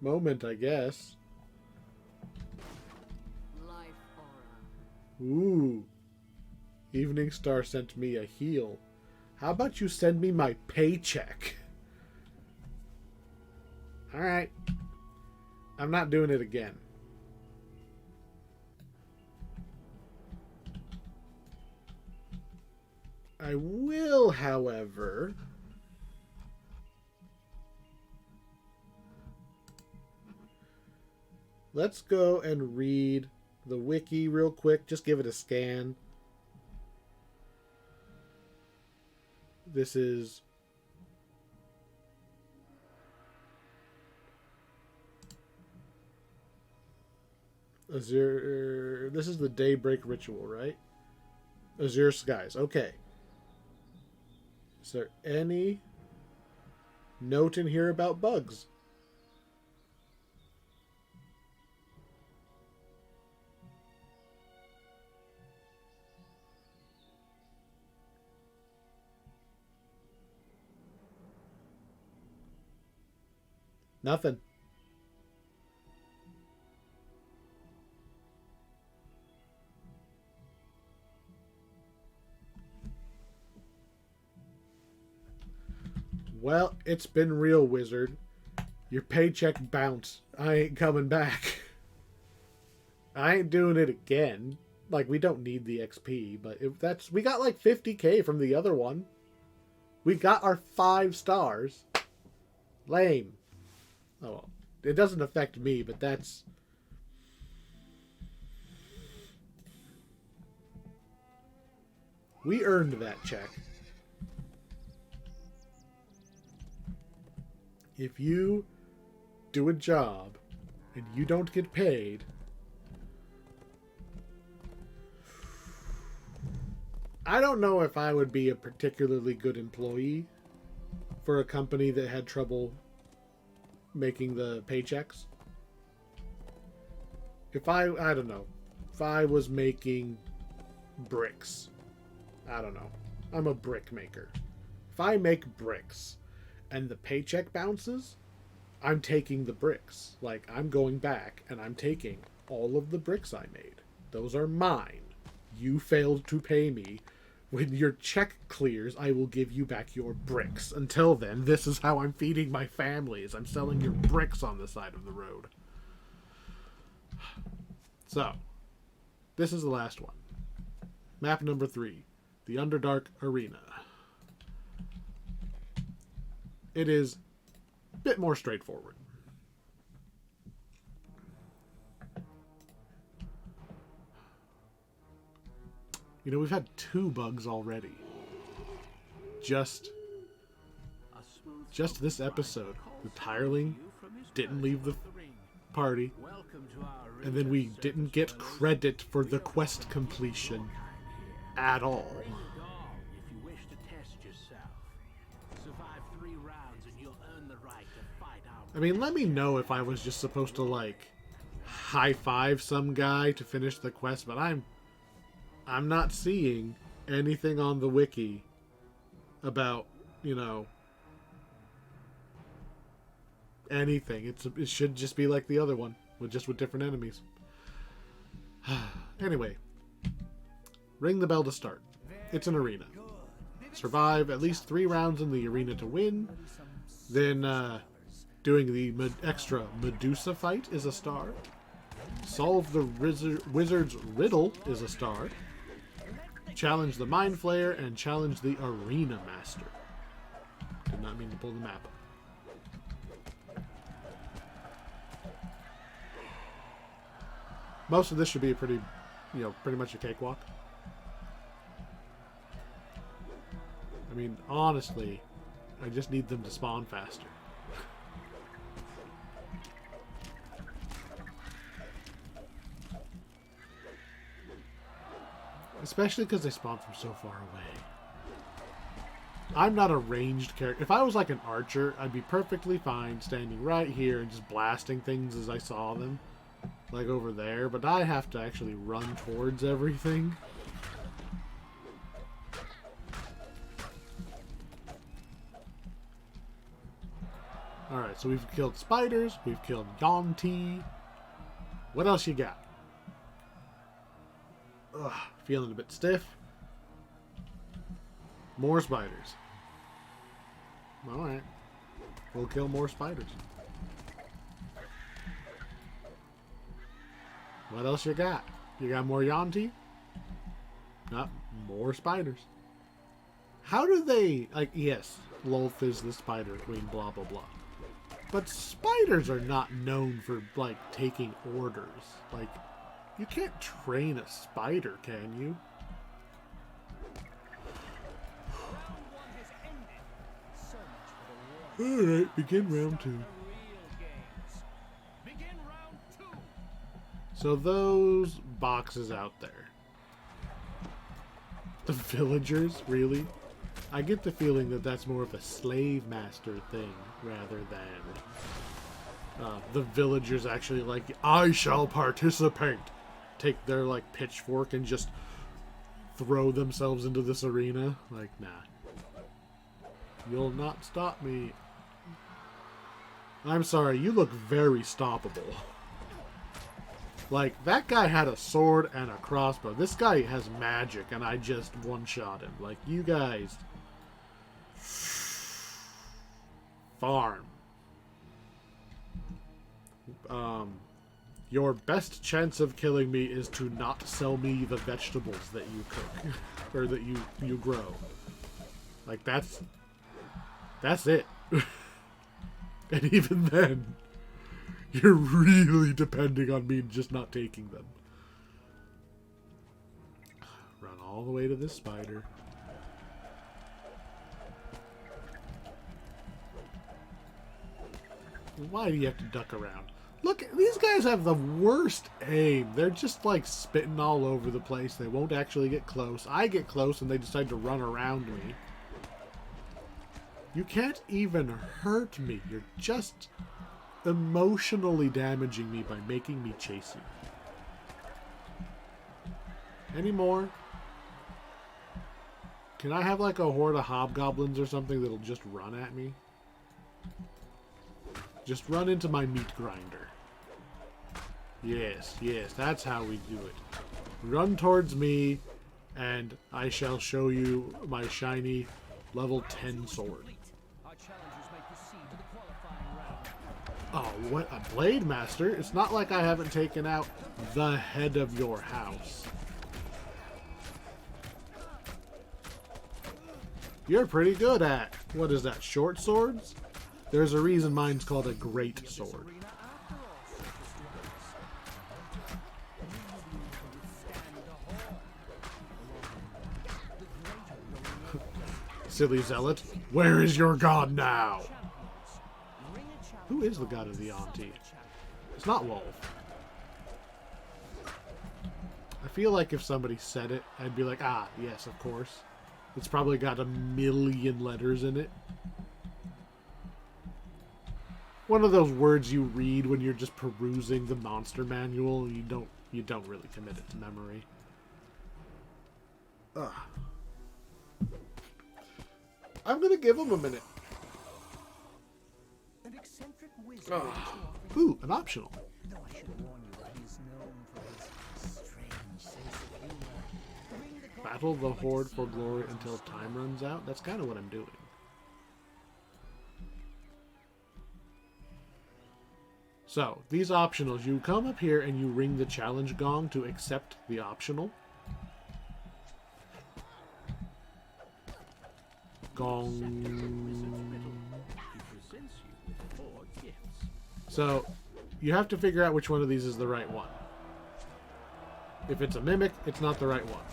moment, I guess. Life aura. Ooh. Eveningstar sent me a heal. How about you send me my paycheck? Alright. I'm not doing it again. I will, however... Let's go and read the wiki real quick. Just give it a scan. This is... Azure... This is the Daybreak ritual, right? Azure Skies. Okay. Is there any note in here about bugs? Nothing. Well, it's been real, wizard. Your paycheck bounced. I ain't coming back. I ain't doing it again. Like, we don't need the XP, but if that's... We got like 50k from the other one. We got our 5 stars. Lame. Oh, well. It doesn't affect me, but that's... We earned that check. If you do a job and you don't get paid, I don't know if I would be a particularly good employee for a company that had trouble making the paychecks. If I don't know, if I was making bricks, I don't know. I'm a brick maker. If I make bricks and the paycheck bounces, I'm taking the bricks. Like, I'm going back and I'm taking all of the bricks I made. Those are mine. You failed to pay me. When your check clears, I will give you back your bricks. Until then, this is how I'm feeding my family, is I'm selling your bricks on the side of the road. So, this is the last one. Map number 3, the Underdark Arena. It is a bit more straightforward. You know, we've had 2 bugs already. Just this episode. The Tireling didn't leave the party. And then we didn't get credit for the quest completion at all. I mean, let me know if I was just supposed to, like, high-five some guy to finish the quest, but I'm not seeing anything on the wiki about, you know, anything. It should just be like the other one, with different enemies. Anyway, ring the bell to start. It's an arena. Survive at least 3 rounds in the arena to win. Then, doing the extra Medusa fight is a star. Solve the wizard's riddle is a star. Challenge the Mind Flayer and challenge the Arena Master. Did not mean to pull the map up. Most of this should be a pretty much a cakewalk. I mean, honestly, I just need them to spawn faster. Especially because they spawn from so far away. I'm not a ranged character. If I was like an archer, I'd be perfectly fine standing right here and just blasting things as I saw them. Like over there. But I have to actually run towards everything. Alright, so we've killed spiders. We've killed Yonti. What else you got? Ugh, feeling a bit stiff. More spiders. Alright. We'll kill more spiders. What else you got? You got more Yonti? Not more spiders. How do they... Like, yes, Lolth is the spider queen, blah, blah, blah. But spiders are not known for, like, taking orders. Like... You can't train a spider, can you? Alright, begin round 2. So those boxes out there. The villagers, really? I get the feeling that that's more of a slave master thing rather than the villagers actually like, I shall participate. Take their like pitchfork and just throw themselves into this arena. Like, nah. You'll not stop me. I'm sorry, you look very stoppable. Like, that guy had a sword and a crossbow. This guy has magic and I just one-shot him. Like, you guys... Farm. Your best chance of killing me is to not sell me the vegetables that you cook. Or that you grow. Like, that's it. And even then, you're really depending on me just not taking them. Run all the way to this spider. Why do you have to duck around? Look, these guys have the worst aim. They're just like spitting all over the place. They won't actually get close. I get close and they decide to run around me. You can't even hurt me. You're just emotionally damaging me by making me chase you. Any more? Can I have like a horde of hobgoblins or something that'll just run at me? Just run into my meat grinder. Yes, yes, that's how we do it. Run towards me, and I shall show you my shiny level 10 sword. Oh, what a Blade Master! It's not like I haven't taken out the head of your house. You're pretty good at, what is that, short swords? There's a reason mine's called a great sword. Silly zealot, where is your god now? Who is the god of the Auntie? It's not Wolf. I feel like if somebody said it, I'd be like, ah, yes, of course. It's probably got a million letters in it. One of those words you read when you're just perusing the monster manual. You don't really commit it to memory. Ugh. I'm gonna give him a minute. Ooh, an optional. Battle the Horde for glory until time runs out. That's kind of what I'm doing. So, these optionals, you come up here and you ring the challenge gong to accept the optional. Gong. So, you have to figure out which one of these is the right one. If it's a mimic, it's not the right one.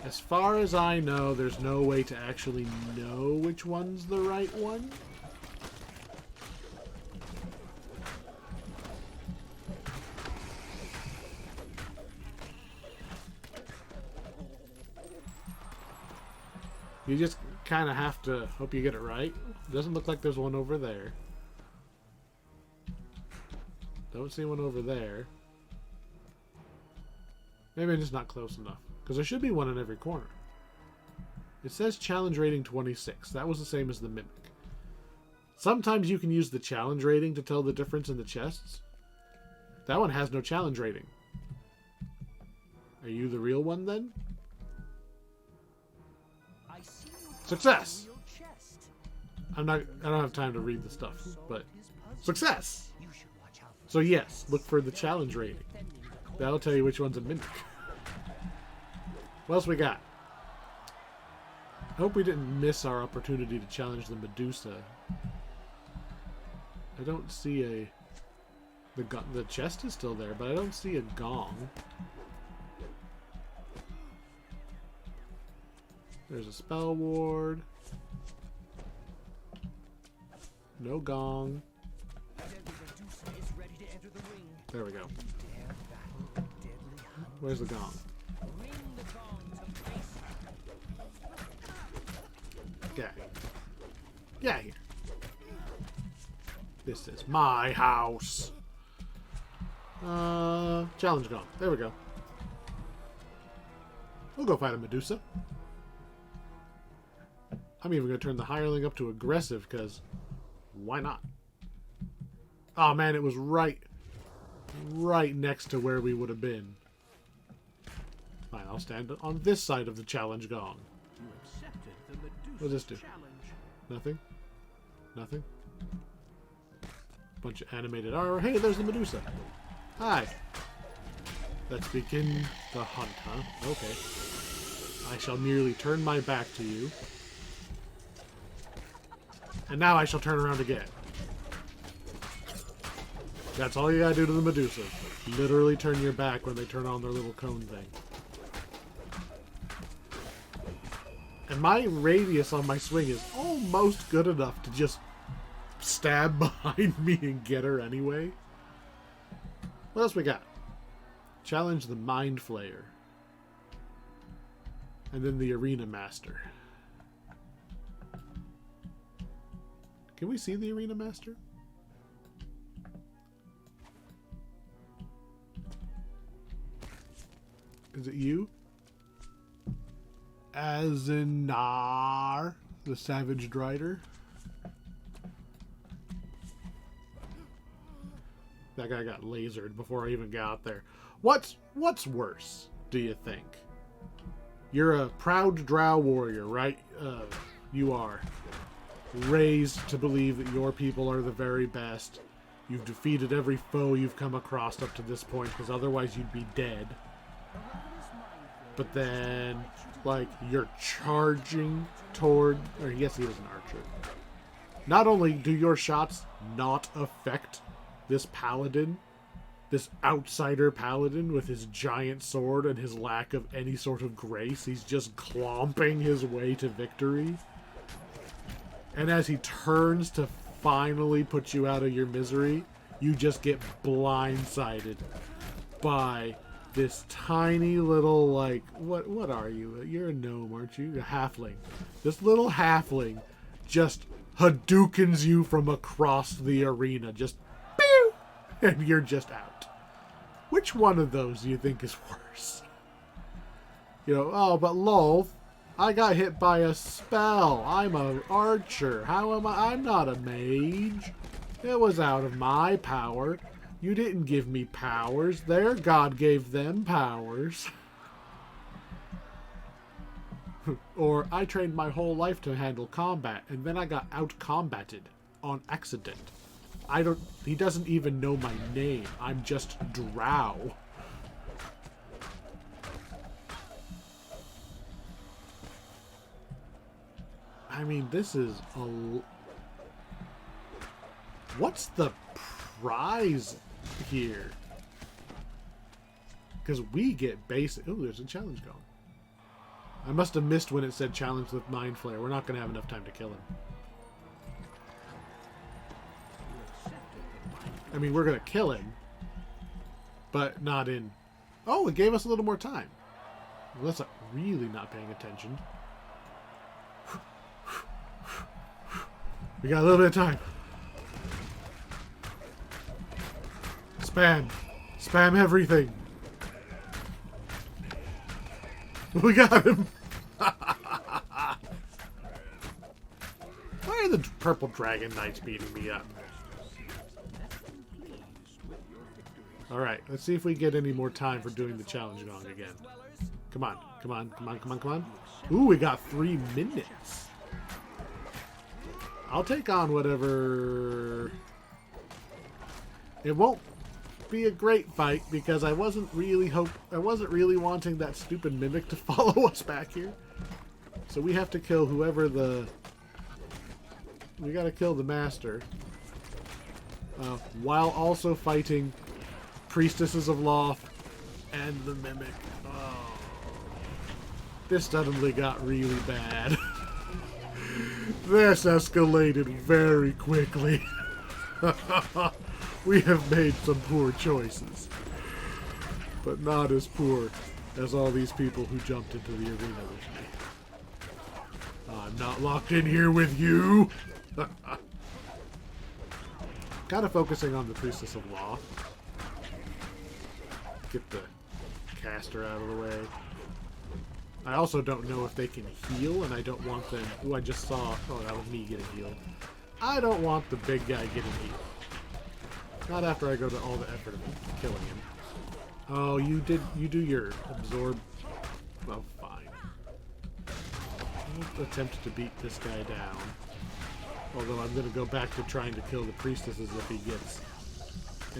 As far as I know, there's no way to actually know which one's the right one. You just kind of have to hope you get it right. Doesn't look like there's one over there. Don't see one over there. Maybe I'm just not close enough. Because there should be one in every corner. It says challenge rating 26. That was the same as the mimic. Sometimes you can use the challenge rating to tell the difference in the chests. That one has no challenge rating. Are you the real one then? Success! I don't have time to read the stuff, but success! So yes, look for the challenge rating. That'll tell you which one's a mimic. What else we got? I hope we didn't miss our opportunity to challenge the Medusa. I don't see the chest is still there, but I don't see a gong. There's a spell ward. No gong. There we go. Where's the gong? Get here. Get here. This is my house. Challenge gong. There we go. We'll go fight a Medusa. I'm even going to turn the hireling up to aggressive, because why not? Oh man, it was right next to where we would have been. Fine, I'll stand on this side of the challenge gong. What does this do? Nothing? Nothing? Bunch of animated armor. Hey, there's the Medusa. Hi. Let's begin the hunt, huh? Okay. I shall merely turn my back to you. And now I shall turn around again. That's all you gotta do to the Medusa. Literally turn your back when they turn on their little cone thing. And my radius on my swing is almost good enough to just stab behind me and get her anyway. What else we got? Challenge the Mind Flayer. And then the Arena Master. Can we see the Arena Master? Is it you? Azenar, the Savage Drider. That guy got lasered before I even got there. What's worse, do you think? You're a proud drow warrior, right? You are. Raised to believe that your people are the very best. You've defeated every foe you've come across up to this point, because otherwise you'd be dead. But then, like, you're charging toward... Or yes, he was an archer. Not only do your shots not affect this paladin, this outsider paladin with his giant sword and his lack of any sort of grace, he's just clomping his way to victory. And as he turns to finally put you out of your misery, you just get blindsided by this tiny little, like, what are you? You're a gnome, aren't you? A halfling. This little halfling just Hadoukens you from across the arena. Just, pew! And you're just out. Which one of those do you think is worse? You know, oh, but lol, I got hit by a spell. I'm an archer. How am I? I'm not a mage. It was out of my power. You didn't give me powers. Their god gave them powers. Or, I trained my whole life to handle combat, and then I got out-combated on accident. He doesn't even know my name. I'm just Drow. I mean, this is a... What's the prize here? Because we get basic... Oh, there's a challenge going. I must have missed when it said challenge with Mind Flayer. We're not going to have enough time to kill him. I mean, we're going to kill him, but not in... Oh, it gave us a little more time. Well, that's really not paying attention. We got a little bit of time. Spam. Spam everything. We got him. Why are the purple dragon knights beating me up? Alright, let's see if we get any more time for doing the challenge gong again. Come on, come on, come on, come on, come on. Ooh, we got 3 minutes. I'll take on whatever... It won't be a great fight because I wasn't really wanting that stupid mimic to follow us back here. So we have to kill whoever the... We gotta kill the master. While also fighting Priestesses of Loth and the mimic. Oh. This suddenly got really bad. This escalated very quickly. We have made some poor choices. But not as poor as all these people who jumped into the arena with me. I'm not locked in here with you! Kind of focusing on the Priestess of Law. Get the caster out of the way. I also don't know if they can heal, and I don't want them... Ooh, I just saw... Oh, that was me getting healed. I don't want the big guy getting healed. Not after I go to all the effort of killing him. Oh, you do your absorb... Well, fine. I'll attempt to beat this guy down. Although I'm going to go back to trying to kill the priestesses if he gets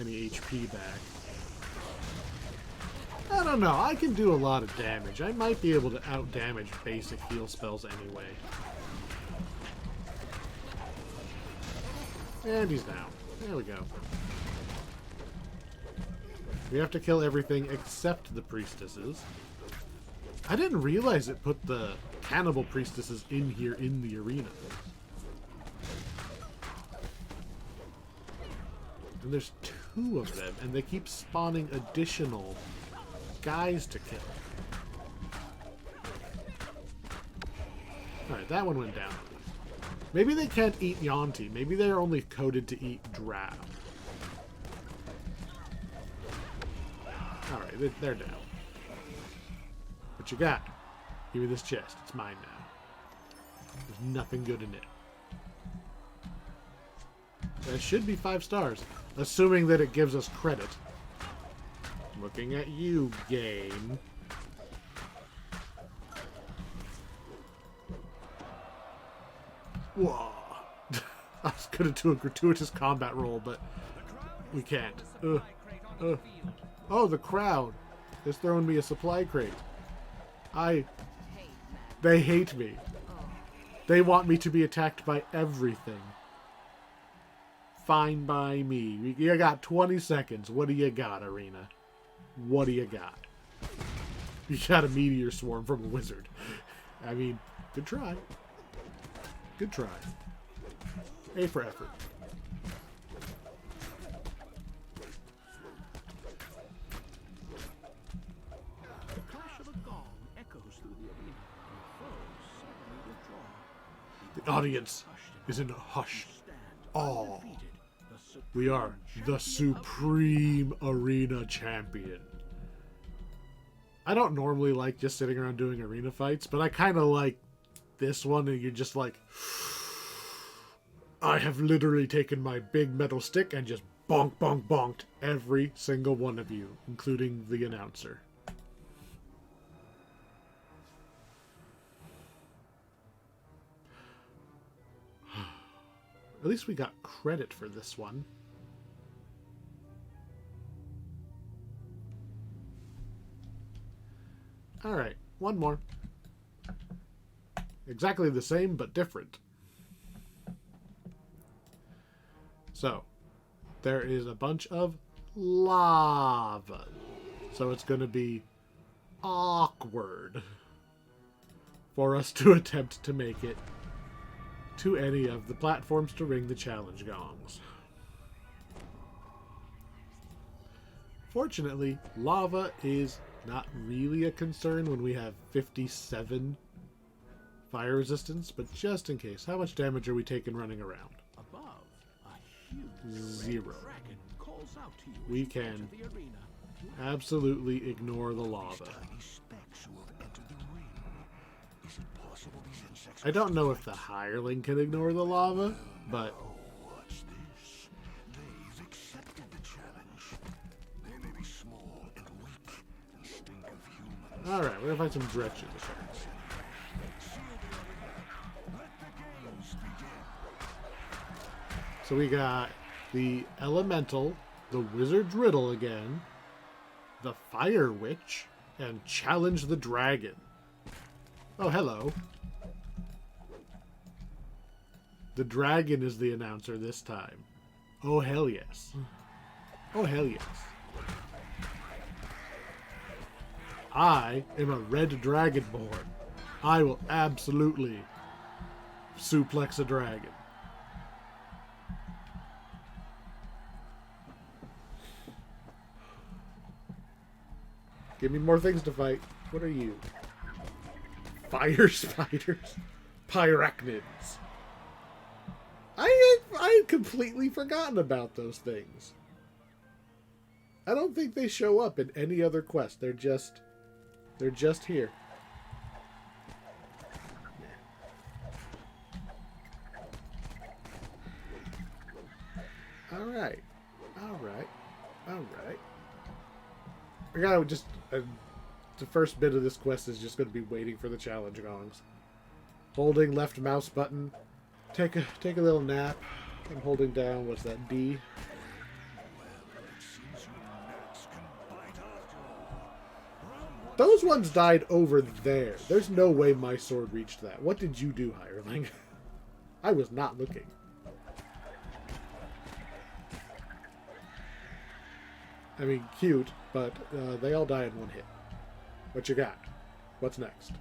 any HP back. I don't know. I can do a lot of damage. I might be able to out-damage basic heal spells anyway. And he's down. There we go. We have to kill everything except the priestesses. I didn't realize it put the cannibal priestesses in here in the arena. And there's 2 of them, and they keep spawning additional guys to kill. Alright, that one went down. Maybe they can't eat Yonti. Maybe they're only coded to eat Drab. Alright, they're down. What you got? Give me this chest. It's mine now. There's nothing good in it. That should be 5 stars, assuming that it gives us credit. Looking at you, game. Whoa. I was gonna do a gratuitous combat roll, but we can't. Oh, the crowd is throwing me a supply crate. They hate me. They want me to be attacked by everything. Fine by me. You got 20 seconds. What do you got, Arena? What do you got? You got a meteor swarm from a wizard. I mean, good try. Good try. A for effort. The clash of a gong echoes through the arena, and foes suddenly withdraw. The audience is in a hushed awe. We are the supreme arena champion. I don't normally like just sitting around doing arena fights, but I kind of like this one, and you're just like, I have literally taken my big metal stick and just bonk, bonk, bonked every single one of you, including the announcer. At least we got credit for this one. Alright, one more. Exactly the same, but different. So, there is a bunch of lava. So it's going to be awkward for us to attempt to make it to any of the platforms to ring the challenge gongs. Fortunately, lava is not really a concern when we have 57 fire resistance, but just in case, how much damage are we taking running around? Above, a huge 0. dragon calls out to you as We you can enter the arena. absolutely ignore the lava. I don't know if the hireling can ignore the lava, but Watch this. They've accepted the challenge. They may be small and weak and stink of human. alright, we're gonna find some dretches. So we got the Elemental, the Wizard's Riddle again, the Fire Witch, and Challenge the Dragon. Oh, hello. The dragon is the announcer this time. Oh, hell yes. Oh, hell yes. I am a red dragonborn. I will absolutely suplex a dragon. Give me more things to fight. What are you? Fire spiders? Pyracnids. I had completely forgotten about those things. I don't think they show up in any other quest. They're just here. Alright. I gotta just... the first bit of this quest is just going to be waiting for the challenge gongs. Holding left mouse button. Take a little nap. I'm holding down, what's that, D? Those ones died over there. There's no way my sword reached that. What did you do, hireling? I was not looking. I mean, cute, but they all die in one hit. What you got? What's next?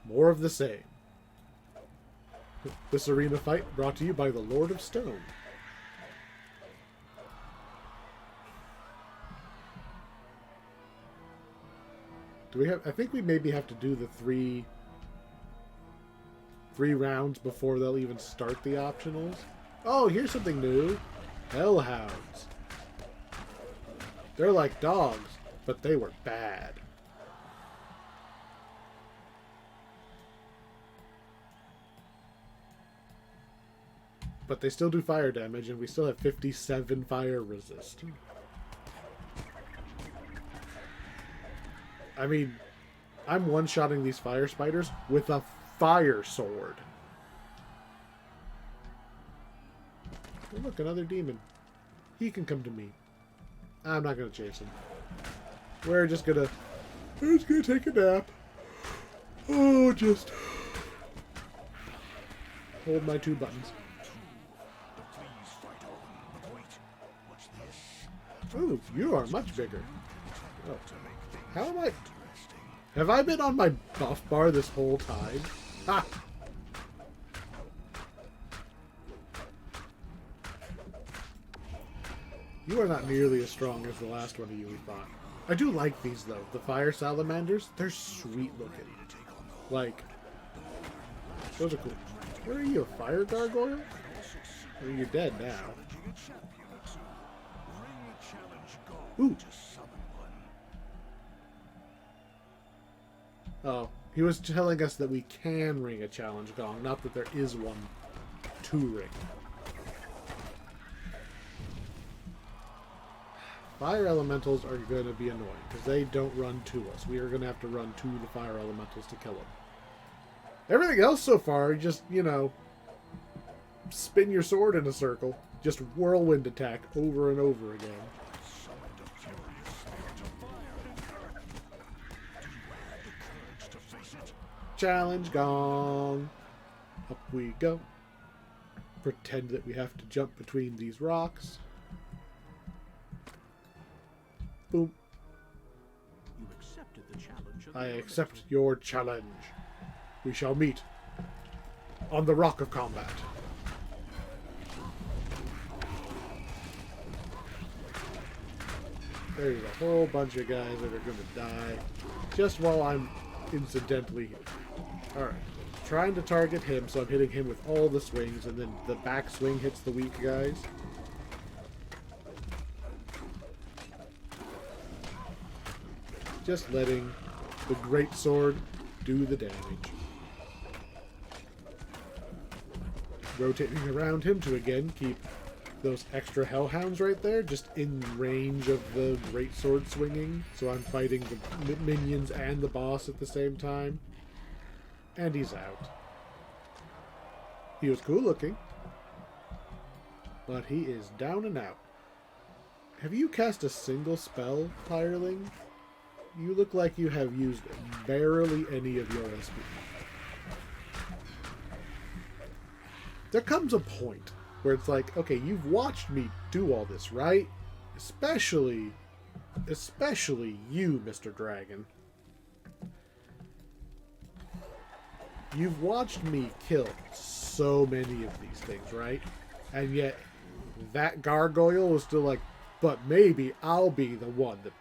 More of the same. This arena fight brought to you by the Lord of Stone. Do we have... I think we maybe have to do the three rounds before they'll even start the optionals. Oh, here's something new. Hellhounds. They're like dogs, but they were bad. But they still do fire damage, and we still have 57 fire resist. I mean, I'm one-shotting these fire spiders with a fire sword. Oh, look, another demon. He can come to me. I'm not going to chase him. We're just going to take a nap. Oh, just hold my 2 buttons. Ooh, you are much bigger. Oh. How am I... Have I been on my buff bar this whole time? Ha! You are not nearly as strong as the last one of you we fought. I do like these, though. The fire salamanders, they're sweet looking. Like, those are cool. What are you, a fire gargoyle? Or you're dead now. Ooh. Oh, he was telling us that we can ring a challenge gong, not that there is one to ring. Fire elementals are going to be annoying, because they don't run to us. We are going to have to run to the fire elementals to kill them. Everything else so far, just, you know, spin your sword in a circle. Just whirlwind attack over and over again. Challenge gong. Up we go. Pretend that we have to jump between these rocks. Boom. You accepted the challenge of the I elemental. accept your challenge. We shall meet on the Rock of Combat. There's a whole bunch of guys that are going to die just while I'm incidentally here. Alright. Trying to target him, so I'm hitting him with all the swings, and then the back swing hits the weak guys. Just letting the great sword do the damage. Rotating around him to again keep those extra hellhounds right there, just in range of the great sword swinging, so I'm fighting the minions and the boss at the same time. And he's out. He was cool looking, but he is down and out. Have you cast a single spell, Hireling? You look like you have used barely any of your SP. There comes a point where it's like, okay, you've watched me do all this, right? Especially you, Mr. Dragon. You've watched me kill so many of these things, right? And yet, that gargoyle was still like, but maybe I'll be the one that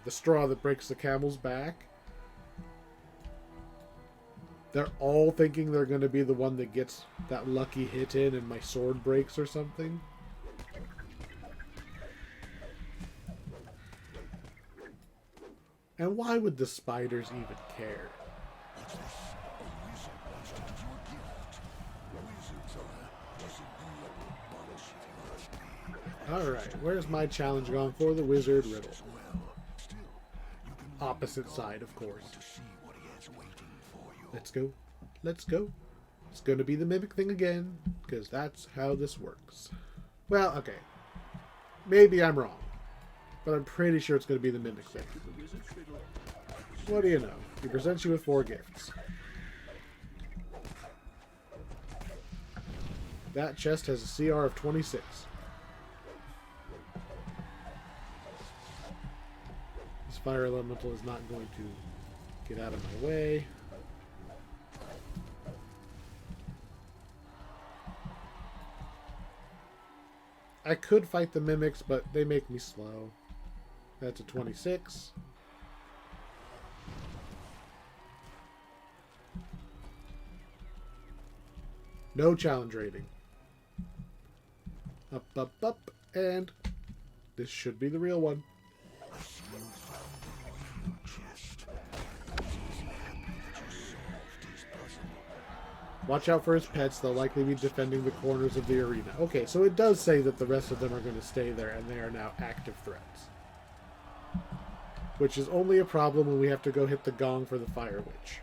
the straw that breaks the camel's back. They're all thinking they're going to be the one that gets that lucky hit in and my sword breaks or something. And why would the spiders even care? What's this? A wizard wants to give you a gift. Wizards are a disagreeable bunch, if you ask me. Alright, where's my challenge gone for the wizard riddle? Well, still, you can Opposite side, of course. to see what he has waiting for you. Let's go. Let's go. It's going to be the mimic thing again, because that's how this works. Well, okay. Maybe I'm wrong, but I'm pretty sure it's going to be the mimic thing. The wizard's riddle. What do you know? He presents you with 4 gifts. That chest has a CR of 26. His fire elemental is not going to get out of my way. I could fight the mimics, but they make me slow. That's a 26. No challenge rating. Up, up, up, and this should be the real one. Watch out for his pets. They'll likely be defending the corners of the arena. Okay, so it does say that the rest of them are going to stay there, and they are now active threats. Which is only a problem when we have to go hit the gong for the Fire Witch.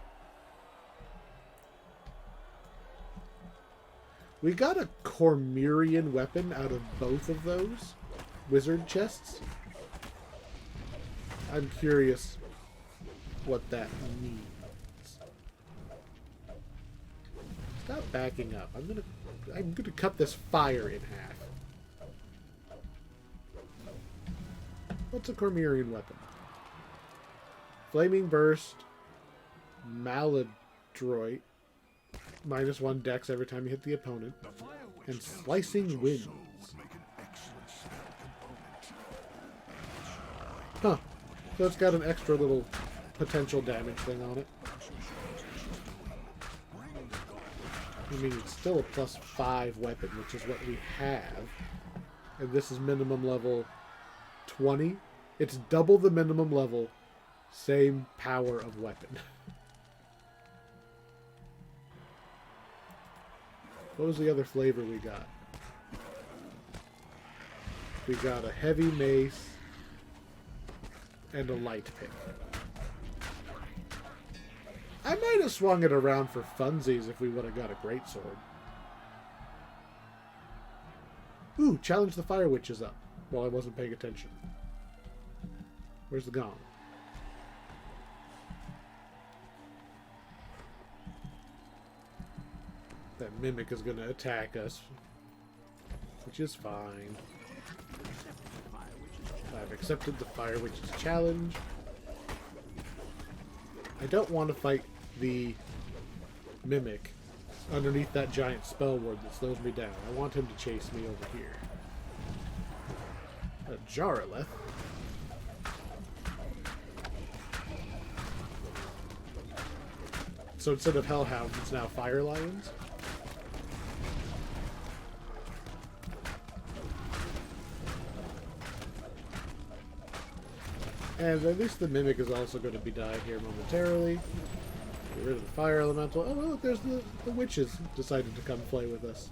We got a Cormyrean weapon out of both of those wizard chests. I'm curious what that means. Stop backing up. I'm gonna cut this fire in half. What's a Cormyrean weapon? Flaming Burst, Maladroit, -1 dex every time you hit the opponent, and Slicing Winds. Huh. So it's got an extra little potential damage thing on it. I mean, it's still a +5 weapon, which is what we have. And this is minimum level 20. It's double the minimum level, same power of weapon. What was the other flavor we got? We got a heavy mace and a light pick. I might have swung it around for funsies if we would have got a greatsword. Ooh, challenge the Fire Witches up while I wasn't paying attention. Where's the gong? That mimic is going to attack us, which is fine. I've accepted the Fire Witch's challenge. I don't want to fight the mimic underneath that giant spell ward that slows me down. I want him to chase me over here. A Jarlath. So instead of Hellhounds, it's now Fire Lions. And at least the Mimic is also going to be dying here momentarily. Get rid of the Fire Elemental. Oh, look, there's the Witches decided to come play with us.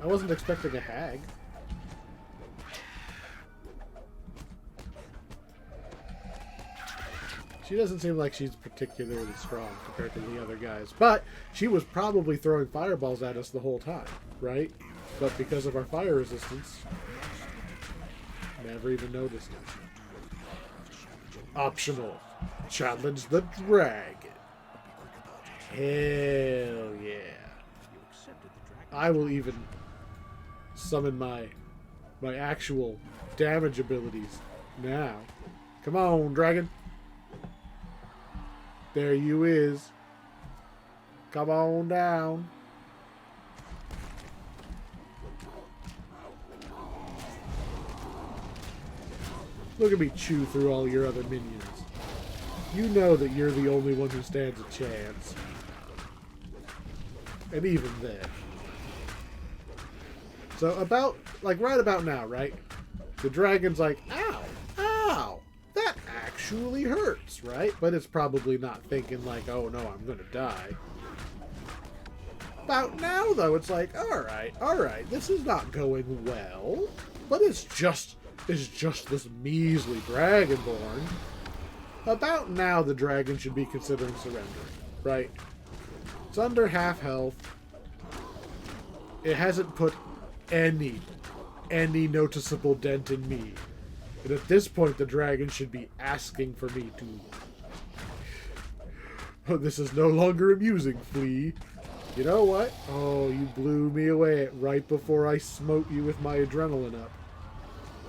I wasn't expecting a Hag. She doesn't seem like she's particularly strong compared to the other guys. But she was probably throwing fireballs at us the whole time, right? But because of our fire resistance, never even noticed it. Optional. Challenge the dragon. Hell yeah. I will even summon my actual damage abilities now. Come on, dragon. There you is. Come on down. Look at me chew through all your other minions. You know that you're the only one who stands a chance. And even then. So right about now, right? The dragon's like, ow, ow, that actually hurts, right? But it's probably not thinking like, oh no, I'm gonna die. About now, though, it's like, alright, this is not going well. But it's just this measly dragonborn. About now, the dragon should be considering surrendering, right? It's under half health. It hasn't put any noticeable dent in me. And at this point, the dragon should be asking for me to... Oh, this is no longer amusing, Flea. You know what? Oh, you blew me away right before I smote you with my adrenaline up.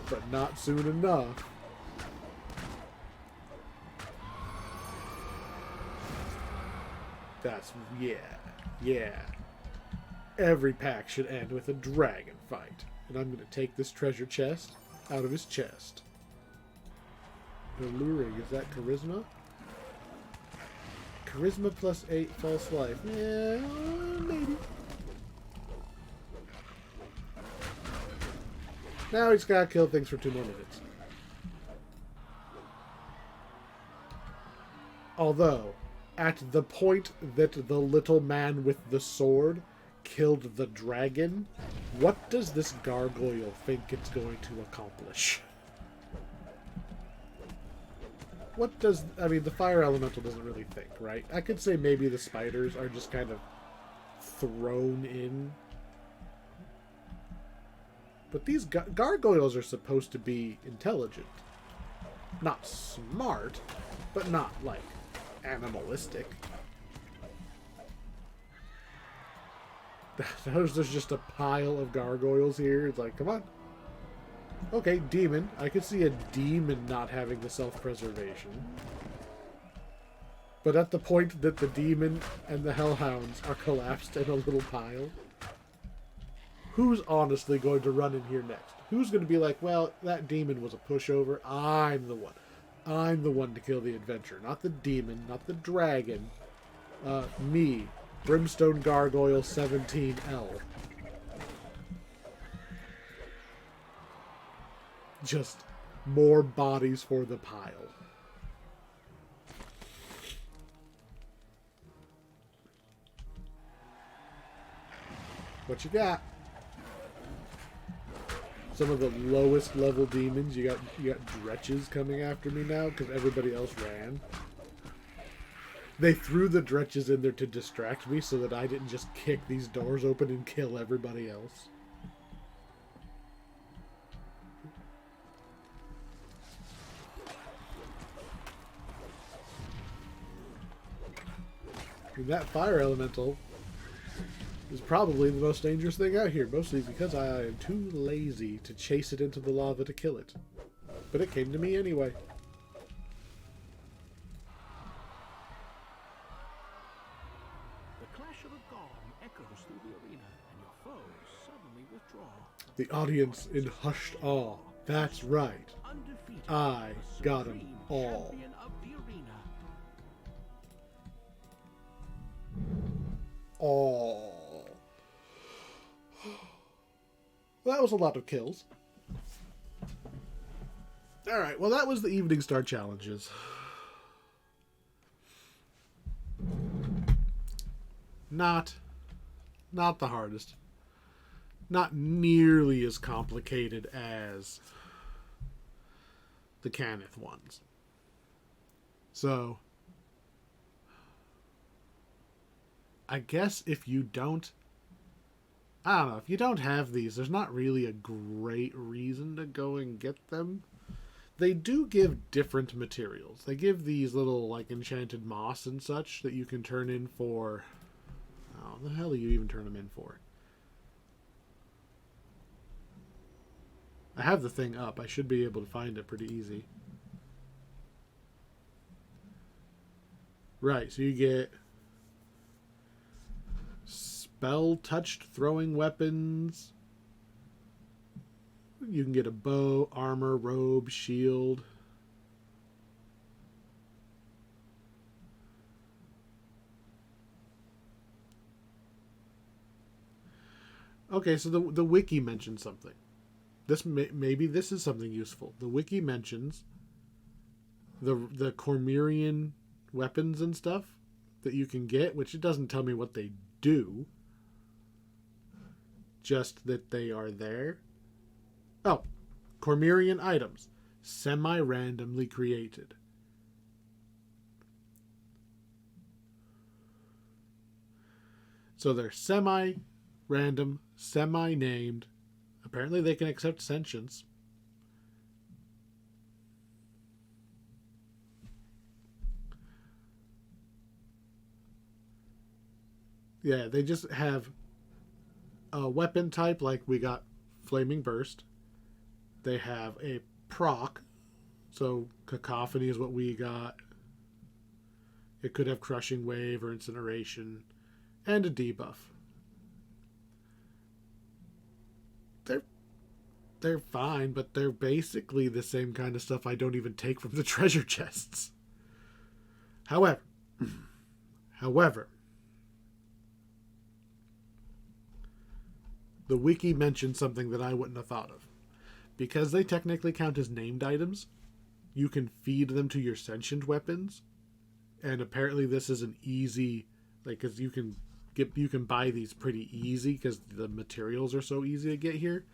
but not soon enough. That's, yeah. Every pack should end with a dragon fight. And I'm going to take this treasure chest out of his chest. Alluring, is that charisma? Charisma plus 8 false life. Yeah, maybe. Now he's got to kill things for 2 more minutes. Although, at the point that the little man with the sword killed the dragon, what does this gargoyle think it's going to accomplish? What does... I mean, the fire elemental doesn't really think, right? I could say maybe the spiders are just kind of thrown in. But these gargoyles are supposed to be intelligent. Not smart, but not, like, animalistic. There's just a pile of gargoyles here. It's like, come on. Okay, demon. I could see a demon not having the self-preservation. But at the point that the demon and the hellhounds are collapsed in a little pile, who's honestly going to run in here next? Who's going to be like, well, that demon was a pushover. I'm the one. I'm the one to kill the adventurer. Not the demon, not the dragon. Me. Brimstone Gargoyle 17L. Just more bodies for the pile. What you got? Some of the lowest level demons. You got dretches coming after me now because everybody else ran. They threw the dretches in there to distract me so that I didn't just kick these doors open and kill everybody else. And that fire elemental is probably the most dangerous thing out here, mostly because I am too lazy to chase it into the lava to kill it. But it came to me anyway. The clash of a gong echoes through the arena, and your foes suddenly withdraw. The audience in hushed awe. That's right. Undefeated, I the got 'em supreme all. champion of the arena. Oh. That was a lot of kills. Alright, well that was the Eveningstar challenges. Not the hardest. Not nearly as complicated as the Cannith ones. So, I guess if you don't... I don't know. If you don't have these, there's not really a great reason to go and get them. They do give different materials. They give these little, like, enchanted moss and such that you can turn in for... Oh, the hell do you even turn them in for? I have the thing up. I should be able to find it pretty easy. Right, so you get... spell-touched throwing weapons. You can get a bow, armor, robe, shield. Okay, so the wiki mentions something. Maybe this is something useful. The wiki mentions the Cormyrean weapons and stuff that you can get, which it doesn't tell me what they do. Just that they are there. Oh, Cormyrean items. Semi-randomly created. So they're semi-random, semi-named. Apparently they can accept sentience. Yeah, they just have a weapon type, like we got Flaming Burst. They have a proc, so Cacophony is what we got. It could have Crushing Wave or Incineration, and a debuff. They're fine, but they're basically the same kind of stuff I don't even take from the treasure chests. However, the wiki mentioned something that I wouldn't have thought of. Because they technically count as named items, you can feed them to your sentient weapons, and apparently this is an easy, like, because you can buy these pretty easy because the materials are so easy to get here.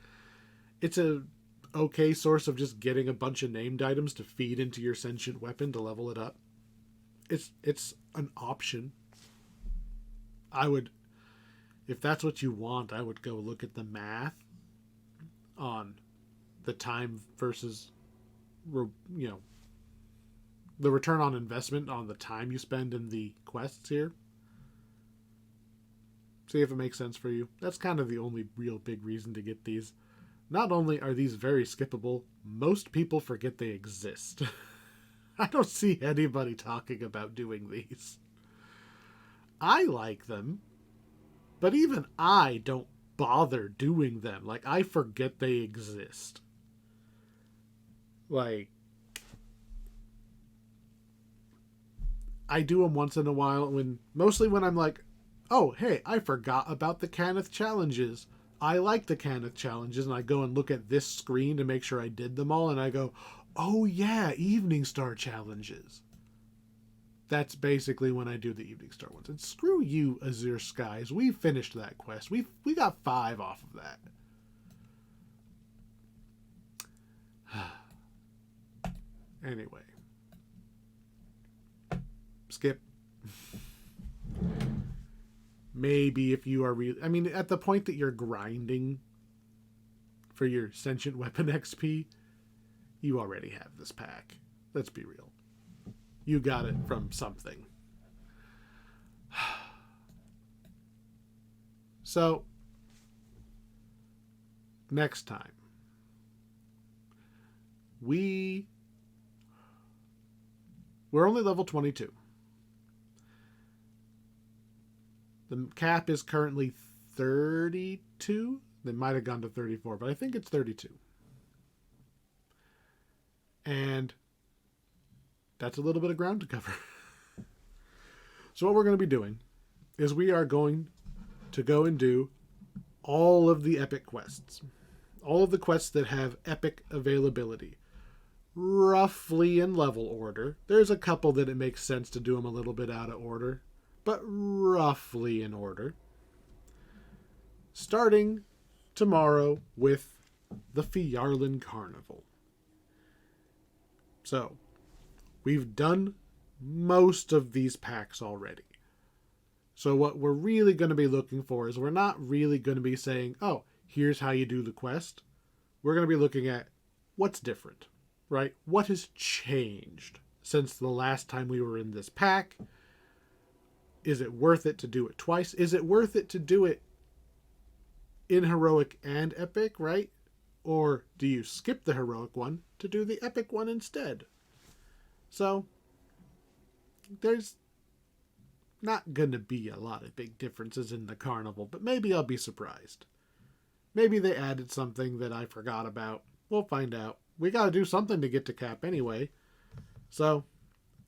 It's a okay source of just getting a bunch of named items to feed into your sentient weapon to level it up. It's an option. I would, if that's what you want, I would go look at the math on the time versus, the return on investment on the time you spend in the quests here. See if it makes sense for you. That's kind of the only real big reason to get these. Not only are these very skippable, most people forget they exist. I don't see anybody talking about doing these. I like them, but even I don't bother doing them. Like, I forget they exist. Like, I do them once in a while, mostly when I'm like, oh, hey, I forgot about the Cannith challenges. I like the Cannith challenges, and I go and look at this screen to make sure I did them all, and I go, oh yeah, Eveningstar challenges. That's basically when I do the Eveningstar ones. And screw you, Azure Skies. We finished that quest. We got 5 off of that. Anyway. Skip. Maybe if you are at the point that you're grinding for your sentient weapon XP, you already have this pack. Let's be real. You got it from something. So, next time, we're only level 22. The cap is currently 32. They might have gone to 34, but I think it's 32. And that's a little bit of ground to cover. So what we're going to be doing is we are going to go and do all of the epic quests. All of the quests that have epic availability. Roughly in level order. There's a couple that it makes sense to do them a little bit out of order, but roughly in order. Starting tomorrow with the Fjarlin Carnival. So, we've done most of these packs already. So what we're really going to be looking for is we're not really going to be saying, oh, here's how you do the quest. We're going to be looking at what's different, right? What has changed since the last time we were in this pack? Is it worth it to do it twice? Is it worth it to do it in heroic and epic, right? Or do you skip the heroic one to do the epic one instead? So, there's not going to be a lot of big differences in the carnival, but maybe I'll be surprised. Maybe they added something that I forgot about. We'll find out. We got to do something to get to cap anyway. So,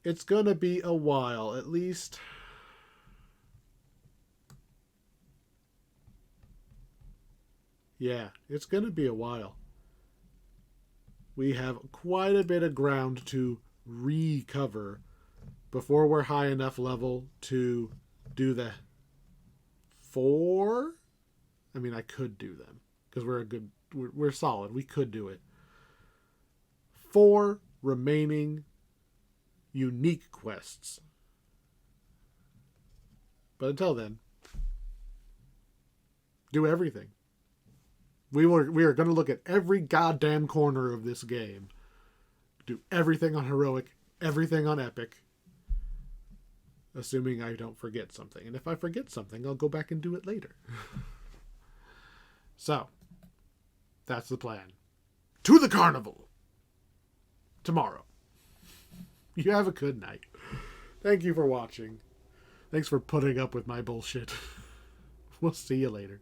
it's going to be a while, at least. Yeah, it's going to be a while. We have quite a bit of ground to recover before we're high enough level to do the 4. I mean, I could do them because we're solid. We could do it. 4 remaining unique quests. But until then, do everything. We are going to look at every goddamn corner of this game. Do everything on heroic, everything on epic. Assuming I don't forget something. And if I forget something, I'll go back and do it later. So, that's the plan. to the carnival tomorrow. You have a good night. Thank you for watching. Thanks for putting up with my bullshit. We'll see you later.